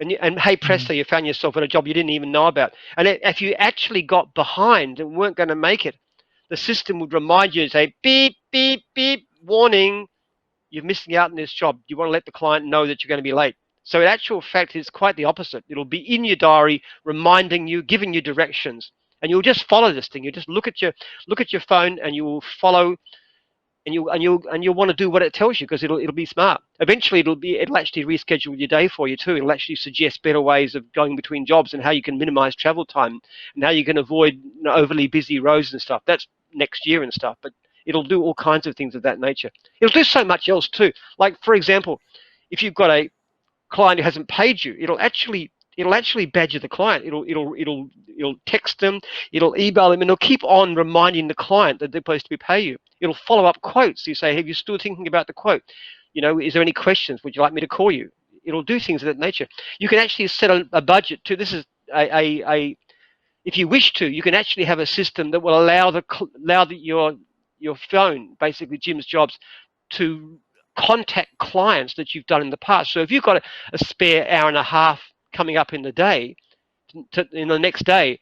And hey presto, you found yourself at a job you didn't even know about. And if you actually got behind and weren't going to make it, the system would remind you and say, beep, beep, beep, warning, you're missing out on this job. You want to let the client know that you're going to be late. So in actual fact, it's quite the opposite. It'll be in your diary, reminding you, giving you directions, and you'll just follow this thing. You just look at your phone, and you will follow, and you'll want to do what it tells you, because it'll be smart. Eventually, it'll actually reschedule your day for you too. It'll actually suggest better ways of going between jobs and how you can minimize travel time and how you can avoid overly busy roads and stuff. That's next year and stuff, but it'll do all kinds of things of that nature. It'll do so much else too. Like, for example, if you've got a client who hasn't paid you, it'll actually badger the client. It'll text them, it'll email them, and it'll keep on reminding the client that they're supposed to be pay you. It'll follow up quotes. You say, "Have you still thinking about the quote? Is there any questions? Would you like me to call you?" It'll do things of that nature. You can actually set a budget too. This is a if you wish to, you can actually have a system that will allow your phone, basically Jim's Jobs, to contact clients that you've done in the past. So if you've got a spare hour and a half coming up in the day, in the next day,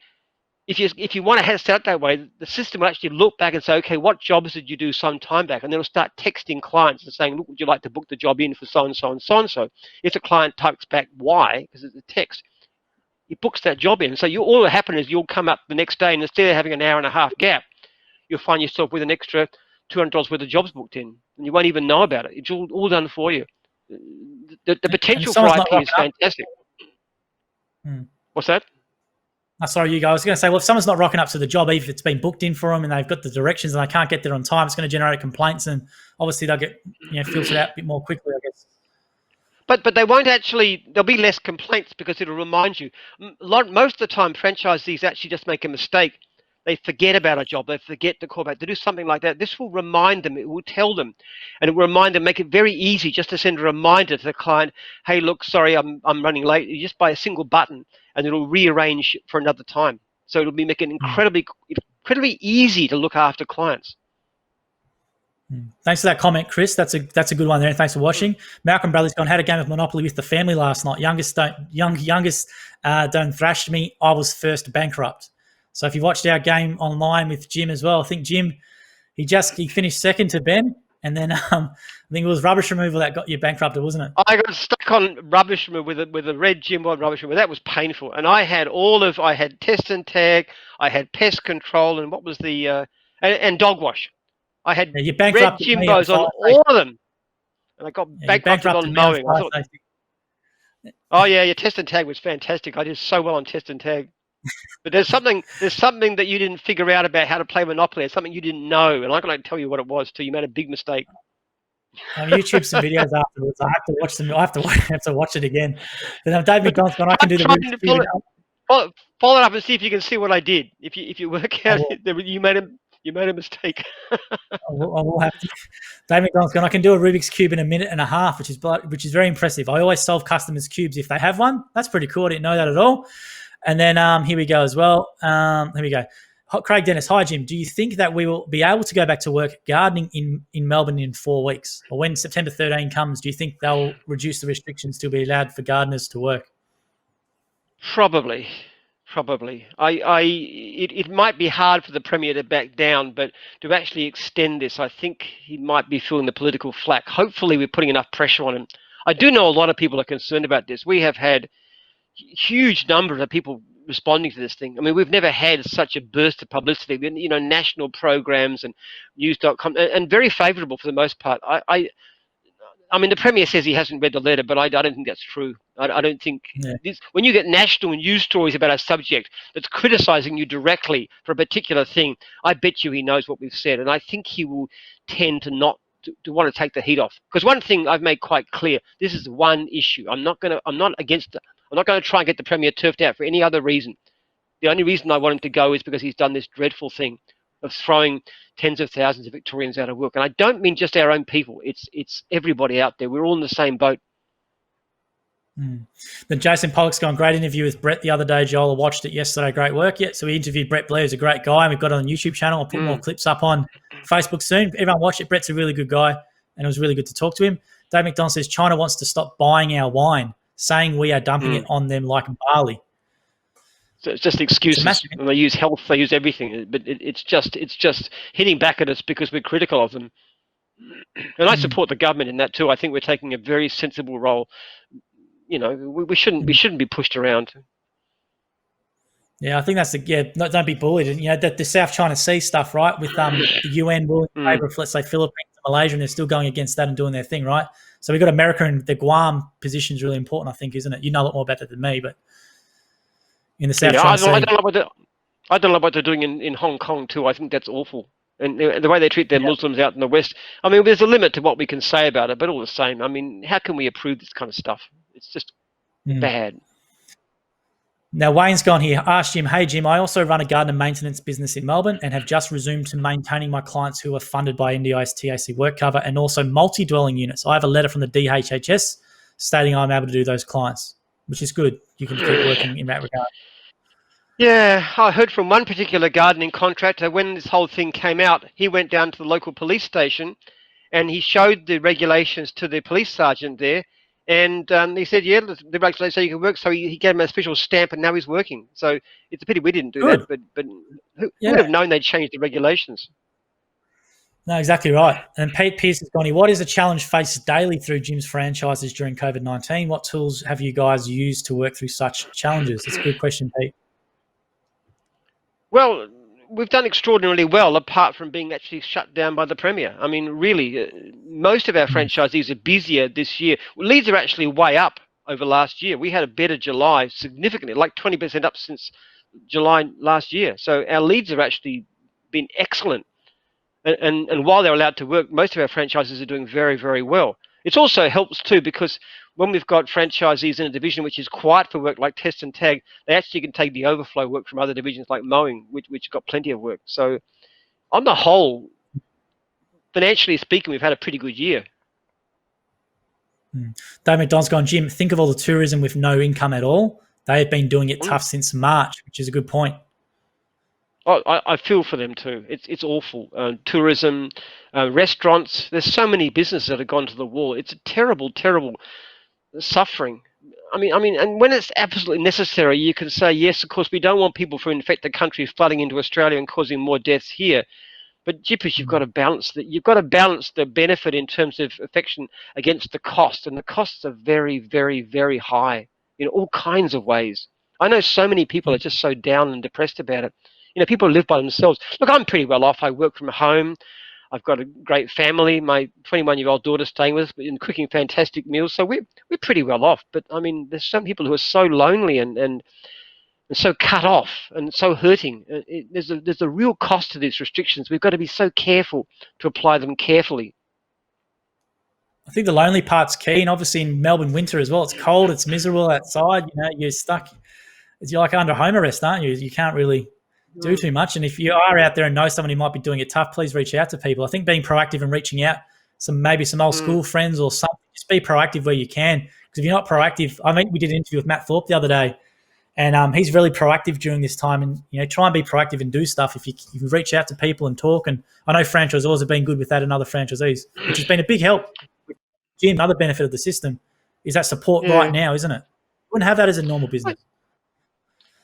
if you want to have it set up that way, the system will actually look back and say, okay, what jobs did you do some time back? And then it'll start texting clients and saying, look, would you like to book the job in for so and so and so and so? If the client types back why, because it's a text, he books that job in. So all that happen is you'll come up the next day, and instead of having an hour and a half gap, you'll find yourself with an extra $200 worth of jobs booked in, and you won't even know about it. It's all done for you. The And if potential for someone's not IP is rocking up, fantastic. What's that? sorry, you guys. I was going to say, well, if someone's not rocking up to the job, even if it's been booked in for them and they've got the directions and they can't get there on time, it's going to generate complaints, and obviously they'll get filtered out a bit more quickly, I guess. But they won't actually. There'll be less complaints because it'll remind you. Most of the time, franchisees actually just make a mistake. They forget about a job. They forget to call back. To do something like that, this will remind them. It will tell them, and it will remind them. Make it very easy just to send a reminder to the client. Hey, look, sorry, I'm running late. You just by a single button, and it'll rearrange for another time. So it'll be making incredibly easy to look after clients. Thanks for that comment, Chris. That's a good one there. And thanks for watching. Malcolm Bradley's gone, had a game of Monopoly with the family last night. Youngest don't thrashed me. I was first bankrupt. So if you watched our game online with Jim as well, I think Jim, he finished second to Ben. And then I think it was rubbish removal that got you bankrupted, wasn't it? I got stuck on rubbish removal with a red Jim on rubbish removal. That was painful. And I had test and tag, I had pest control, and what was the and dog wash. I had you red Jimbos on all of them, and I got bankrupted on mowing. Oh yeah, your test and tag was fantastic. I did so well on test and tag. But there's something that you didn't figure out about how to play Monopoly. There's something you didn't know, and I'm going to tell you what it was too. You made a big mistake. On YouTube, some videos afterwards. I have to watch them. I have to watch it again. Then Dave McDonald's gone. I can do the Rubik's Cube. Follow it up and see if you can see what I did. If you work out, you made a mistake. I will have to. Dave McDonald's gone. I can do a Rubik's Cube in a minute and a half, which is very impressive. I always solve customers' cubes if they have one. That's pretty cool. I didn't know that at all. And then here we go as well. Here we go. Craig Dennis, hi Jim. Do you think that we will be able to go back to work gardening in Melbourne in 4 weeks? Or when September 13 comes, do you think they'll reduce the restrictions to be allowed for gardeners to work? Probably. It might be hard for the Premier to back down, but to actually extend this, I think he might be feeling the political flack. Hopefully we're putting enough pressure on him. I do know a lot of people are concerned about this. We have had huge numbers of people responding to this thing. I mean, we've never had such a burst of publicity. National programs and news.com, and very favourable for the most part. I mean, the Premier says he hasn't read the letter, but I don't think that's true. I don't think when you get national news stories about a subject that's criticising you directly for a particular thing, I bet you he knows what we've said, and I think he will tend to not to want to take the heat off. Because one thing I've made quite clear: this is one issue. I'm not against it. I'm not going to try and get the Premier turfed out for any other reason. The only reason I want him to go is because he's done this dreadful thing of throwing tens of thousands of Victorians out of work. And I don't mean just our own people. It's everybody out there. We're all in the same boat. Then Jason Pollock's gone, great interview with Brett the other day. Joel, I watched it yesterday. Great work. Yeah, so we interviewed Brett Blair, who's a great guy, and we've got it on the YouTube channel. I'll put more clips up on Facebook soon. Everyone watch it. Brett's a really good guy, and it was really good to talk to him. Dave McDonald says China wants to stop buying our wine, saying we are dumping it on them like barley. So it's just excuses. And they use health, they use everything, but it's just hitting back at us because we're critical of them. And I support the government in that too. I think we're taking a very sensible role. We shouldn't be pushed around. Yeah, I think that's don't be bullied. And the South China Sea stuff, right? With the UN ruling in favour of, let's say, Philippines and Malaysia, and they're still going against that and doing their thing, right? So we've got America, and the Guam position is really important, I think, isn't it? You know a lot more about that than me, but in the South China Sea. I don't know what they're doing in Hong Kong too. I think that's awful. And the way they treat their Muslims out in the West. I mean, there's a limit to what we can say about it, but all the same, I mean, how can we approve this kind of stuff? It's just bad. Now, Wayne's gone here. Ask Jim, hey, Jim, I also run a garden and maintenance business in Melbourne and have just resumed to maintaining my clients who are funded by NDIS TAC work cover and also multi-dwelling units. I have a letter from the DHHS stating I'm able to do those clients, which is good. You can keep working in that regard. Yeah, I heard from one particular gardening contractor when this whole thing came out, he went down to the local police station and he showed the regulations to the police sergeant there. And he said, yeah, the regulations say you can work. So he gave him a special stamp and now he's working. So it's a pity we didn't do that, but who would have known they'd changed the regulations? No, exactly right. And Pete Pierce has gone here. What is a challenge faced daily through Jim's franchises during COVID-19? What tools have you guys used to work through such challenges? It's a good question, Pete. Well, we've done extraordinarily well, apart from being actually shut down by the Premier. I mean, really, most of our franchisees are busier this year. Leads are actually way up over last year. We had a better July, significantly, like 20% up since July last year. So our leads have actually been excellent. And while they're allowed to work, most of our franchises are doing very, very well. It also helps too because when we've got franchisees in a division which is quiet for work like test and tag, they actually can take the overflow work from other divisions like mowing, which got plenty of work. So on the whole, financially speaking, we've had a pretty good year. Dave McDonald's gone, Jim, think of all the tourism with no income at all. They have been doing it tough since March, which is a good point. I feel for them too. It's awful. Tourism, restaurants. There's so many businesses that have gone to the wall. It's a terrible, terrible suffering. And when it's absolutely necessary, you can say yes. Of course, we don't want people from infected countries flooding into Australia and causing more deaths here. But jeepers, you've got to balance that. You've got to balance the benefit in terms of affection against the cost, and the costs are very, very, very high in all kinds of ways. I know so many people are just so down and depressed about it. People live by themselves. Look, I'm pretty well off. I work from home. I've got a great family. My 21-year-old daughter staying with us and cooking fantastic meals. So we're pretty well off. But I mean, there's some people who are so lonely and so cut off and so hurting. There's a real cost to these restrictions. We've got to be so careful to apply them carefully. I think the lonely part's key, and obviously in Melbourne winter as well. It's cold, it's miserable outside. You're stuck. You're like under home arrest, aren't you? You can't really do too much. And if you are out there and know someone who might be doing it tough, please reach out to people. I think being proactive and reaching out, maybe some old school friends or something, just be proactive where you can. Because if you're not proactive, we did an interview with Matt Thorpe the other day, and he's really proactive during this time. And try and be proactive and do stuff. If you reach out to people and talk, and I know franchisors have been good with that, and other franchisees, which has been a big help. Jim, another benefit of the system is that support right now, isn't it? You wouldn't have that as a normal business.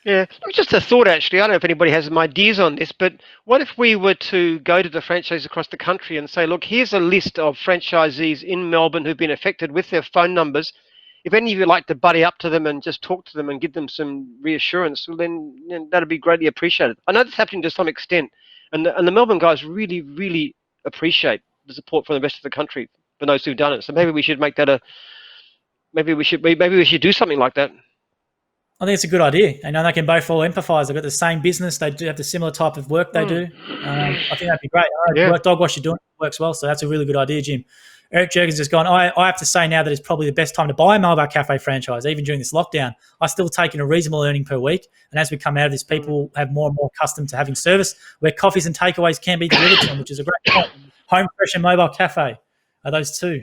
Yeah, just a thought actually. I don't know if anybody has some ideas on this, but what if we were to go to the franchisees across the country and say, look, here's a list of franchisees in Melbourne who've been affected with their phone numbers. If any of you would like to buddy up to them and just talk to them and give them some reassurance, well, then that'd be greatly appreciated. I know that's happening to some extent, and the Melbourne guys really, really appreciate the support from the rest of the country for those who've done it. So maybe we should make that maybe we should do something like that. I think it's a good idea. And they can both all empathise. They've got the same business. They do have the similar type of work they do. I think that'd be great. Dog wash you're doing works well, so that's a really good idea, Jim. Eric Jurgens has gone, I have to say now that it's probably the best time to buy a mobile cafe franchise, even during this lockdown. I still take in a reasonable earning per week. And as we come out of this, people have more and more accustomed to having service where coffees and takeaways can be delivered to them, which is a great point. Home Fresh and Mobile Cafe are those two.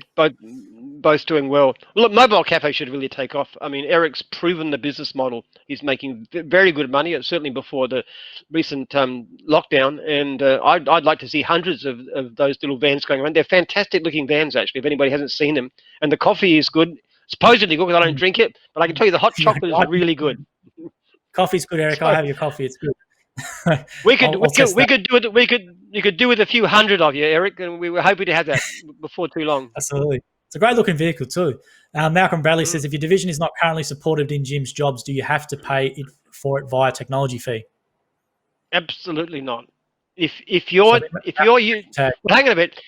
Both doing well. Look, mobile cafe should really take off. I mean, Eric's proven the business model. He's making very good money, certainly before the recent lockdown. And I'd like to see hundreds of those little vans going around. They're fantastic looking vans, actually, if anybody hasn't seen them. And the coffee is good, supposedly good because I don't drink it. But I can tell you the hot chocolate is really good. Coffee's good, Eric. I'll have your coffee. It's good. You could do with a few hundred of you, Eric, and we were hoping to have that before too long. Absolutely. It's a great looking vehicle too. Malcolm Bradley says, if your division is not currently supported in Jim's jobs, do you have to pay for it via technology fee? Absolutely not. If you're hang on a bit.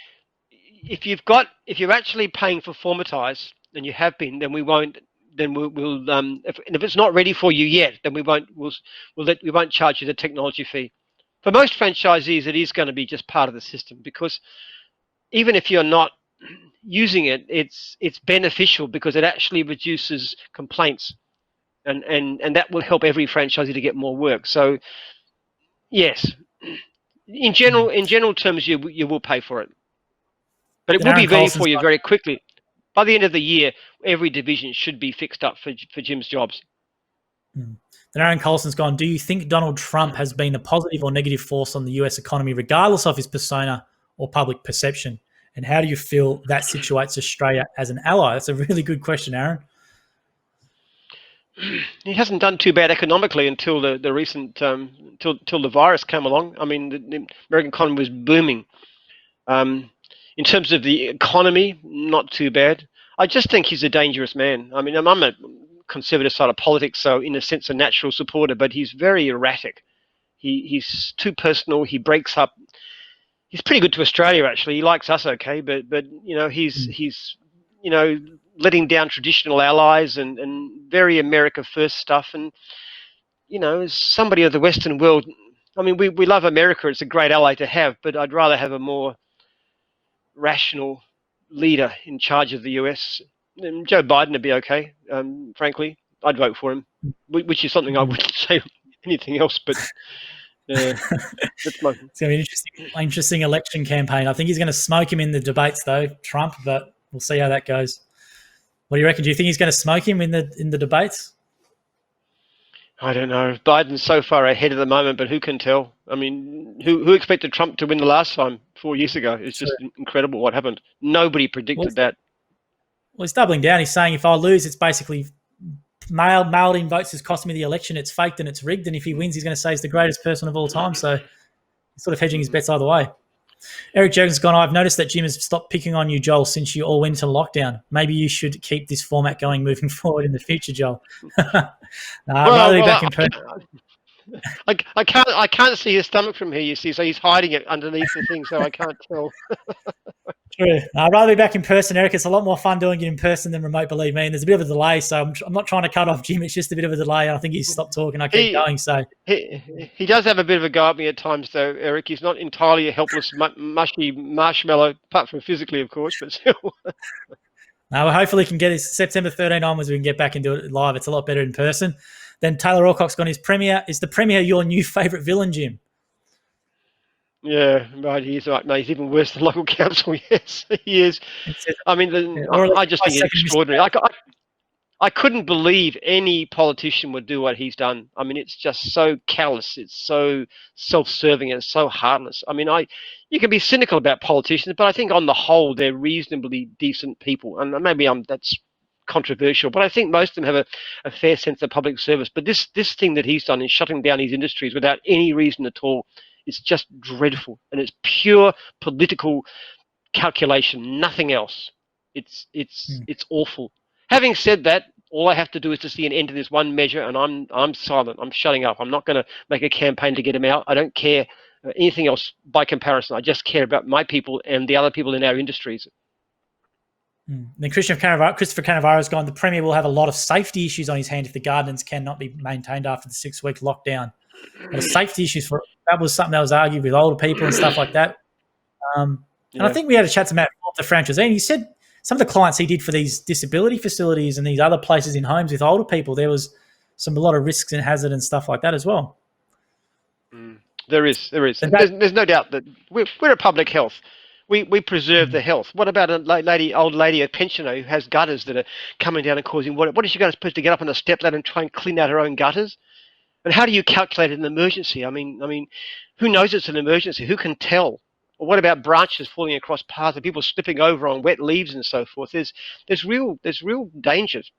If you're actually paying for Formatize, and you have been, then we won't. Then we'll if it's not ready for you yet, then we won't charge you the technology fee. For most franchisees, it is going to be just part of the system, because even if you're not using it, it's beneficial because it actually reduces complaints, and that will help every franchisee to get more work. So yes, in general terms, you will pay for it, but it will be ready for you very quickly. By the end of the year, every division should be fixed up for Jim's jobs. Then Aaron Colson's gone, do you think Donald Trump has been a positive or negative force on the US economy, regardless of his persona or public perception? And how do you feel that situates Australia as an ally? That's a really good question, Aaron. He hasn't done too bad economically until the recent till the virus came along. I mean, the American economy was booming. In terms of the economy, not too bad. I just think he's a dangerous man. I mean, I'm a conservative side of politics, so in a sense a natural supporter, but he's very erratic. He's too personal. He breaks up. He's pretty good to Australia, actually. He likes us, okay, but he's letting down traditional allies and very America first stuff. And as somebody of the Western world, I mean, we love America. It's a great ally to have, but I'd rather have a more rational leader in charge of the US. And Joe Biden would be okay. Frankly, I'd vote for him, which is something I wouldn't say anything else. But that's it's going to be an interesting election campaign. I think he's going to smoke him in the debates, though, Trump. But we'll see how that goes. What do you reckon? Do you think he's going to smoke him in the debates? I don't know. Biden's so far ahead at the moment, but who can tell? I mean, who expected Trump to win the last time 4 years ago? It's True. just incredible what happened. Nobody Well, predicted that. he's doubling down. He's saying if I lose, it's basically mailed in votes has cost me the election. It's faked and it's rigged. And if he wins, he's going to say he's the greatest person of all time. So he's sort of hedging his bets either way. Eric Jurgen's gone, I've noticed that Jim has stopped picking on you, Joel, since you all went into lockdown. Maybe you should keep this format going moving forward in the future, Joel. I'd rather be back in person. I can't see his stomach from here, you see, so he's hiding it underneath the thing, so I can't tell. True. I'd rather be back in person, Eric. It's a lot more fun doing it in person than remote, believe me. And there's a bit of a delay, so I'm not trying to cut off Jim. It's just a bit of a delay. I think he's stopped talking. I keep going. So he does have a bit of a go at me at times, though, Eric. He's not entirely a helpless, mushy marshmallow, apart from physically, of course, but still. well, hopefully, he can get his September 13 onwards. We can get back and do it live. It's a lot better in person. Then Taylor Alcock's gone. Is the Premier your new favourite villain, Jim? Yeah, right. He's right. No, he's even worse than local council. Yes, he is. I mean, I just think it's extraordinary. I couldn't believe any politician would do what he's done. I mean, it's just so callous. It's so self-serving. It's so heartless. I mean, you can be cynical about politicians, but I think on the whole, they're reasonably decent people. And maybe that's controversial, but I think most of them have a fair sense of public service. But this thing that he's done in shutting down these industries without any reason at all, it's just dreadful, and it's pure political calculation, nothing else. It's awful. Having said that, all I have to do is to see an end to this one measure, and I'm silent. I'm shutting up. I'm not going to make a campaign to get him out. I don't care anything else by comparison. I just care about my people and the other people in our industries. Then Christopher Cannavaro has gone, the Premier will have a lot of safety issues on his hand if the gardens cannot be maintained after the 6-week lockdown. The safety issues, that was something that was argued with older people and stuff like that. And I think we had a chat to Matt, the franchisee, and he said some of the clients he did for these disability facilities and these other places in homes with older people, there was a lot of risks and hazard and stuff like that as well. There is. There's no doubt that we're at public health. We preserve the health. What about a old lady, a pensioner who has gutters that are coming down and causing water? What is she supposed to get up on a step ladder and try and clean out her own gutters? And how do you calculate an emergency? I mean, who knows it's an emergency? Who can tell? Or what about branches falling across paths and people slipping over on wet leaves and so forth? There's real dangers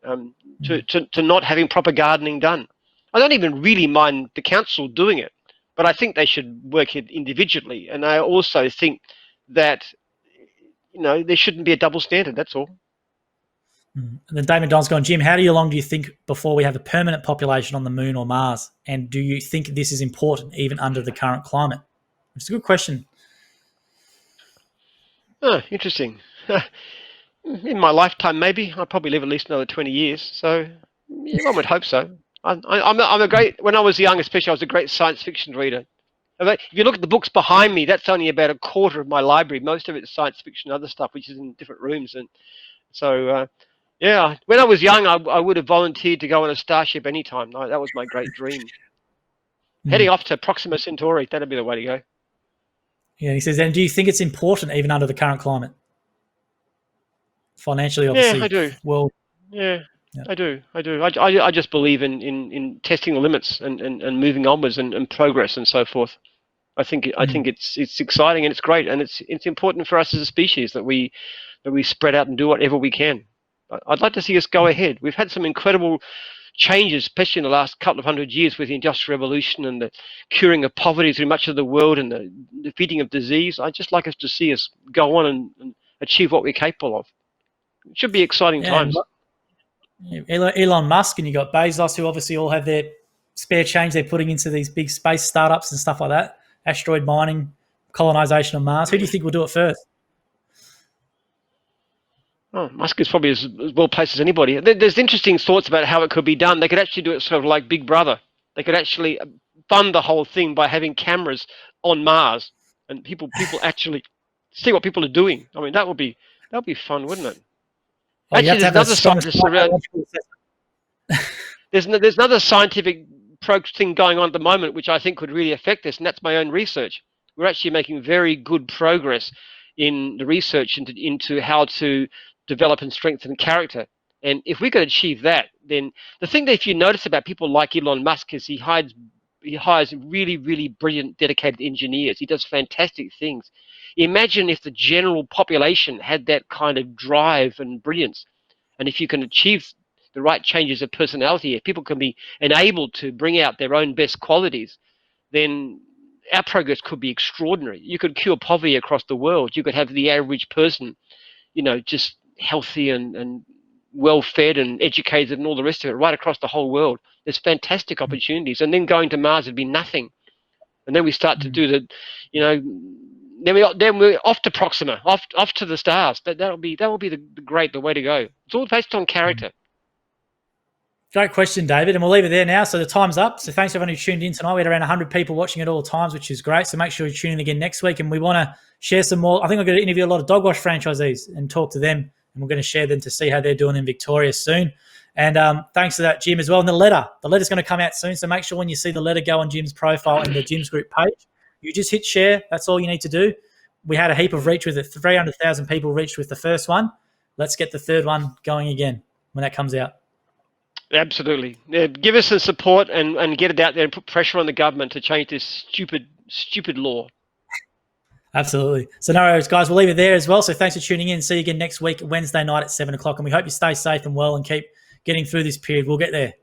to not having proper gardening done. I don't even really mind the council doing it, but I think they should work it individually. And I also think that there shouldn't be a double standard. That's all. And then Damon Don's gone, Jim, how long do you think before we have a permanent population on the moon or Mars? And do you think this is important even under the current climate? It's a good question. Oh, interesting. In my lifetime, maybe. I'll probably live at least another 20 years. So yeah, one would hope so. I'm a great, when I was young especially, I was a great science fiction reader. If you look at the books behind me, that's only about a quarter of my library. Most of it's science fiction and other stuff, which is in different rooms. And so... yeah, when I was young, I would have volunteered to go on a starship anytime. That was my great dream. Heading off to Proxima Centauri, that'd be the way to go. Yeah, he says, and do you think it's important even under the current climate? Financially, obviously. Yeah, I do. Well, yeah. I do. I just believe in testing the limits and moving onwards and progress and so forth. I think it's exciting and it's great, and it's important for us as a species that we spread out and do whatever we can. I'd like to see us go ahead. We've had some incredible changes, especially in the last couple of 100 years with the Industrial Revolution and the curing of poverty through much of the world and the defeating of disease. I'd just like us to see us go on and achieve what we're capable of. It should be exciting times. Elon Musk and you got Bezos, who obviously all have their spare change they're putting into these big space startups and stuff like that, asteroid mining, colonization of Mars. Who do you think will do it first? Oh, Musk is probably as well placed as anybody. There's interesting thoughts about how it could be done. They could actually do it sort of like Big Brother. They could actually fund the whole thing by having cameras on Mars and people actually see what people are doing. I mean, that would be fun, wouldn't it? Well, actually, there's another scientist around. There's another scientific thing going on at the moment, which I think could really affect this, and that's my own research. We're actually making very good progress in the research into how to develop and strengthen character. And if we could achieve that, then the thing that if you notice about people like Elon Musk is he hires really, really brilliant, dedicated engineers. He does fantastic things. Imagine if the general population had that kind of drive and brilliance. And if you can achieve the right changes of personality, if people can be enabled to bring out their own best qualities, then our progress could be extraordinary. You could cure poverty across the world. You could have the average person, just healthy and well fed and educated and all the rest of it right across the whole world. There's fantastic opportunities. And then going to Mars would be nothing. And then we start to do the, then we're off to Proxima, off to the stars. That will be the way to go. It's all based on character. Great question, David, and we'll leave it there now. So the time's up. So thanks everyone who tuned in tonight. We had around 100 people watching at all times, which is great. So make sure you tune in again next week. And we want to share some more. I think I'm going to interview a lot of dog wash franchisees and talk to them. And we're going to share them to see how they're doing in Victoria soon. And thanks for that, Jim, as well. And the letter's going to come out soon. So make sure when you see the letter go on Jim's profile and the Jim's group page, you just hit share. That's all you need to do. We had a heap of reach with it. 300,000 people reached with the first one. Let's get the third one going again when that comes out. Absolutely. Yeah, give us some support and get it out there and put pressure on the government to change this stupid law. Absolutely. So no worries, guys. We'll leave it there as well. So thanks for tuning in. See you again next week, Wednesday night at 7 o'clock. And we hope you stay safe and well and keep getting through this period. We'll get there.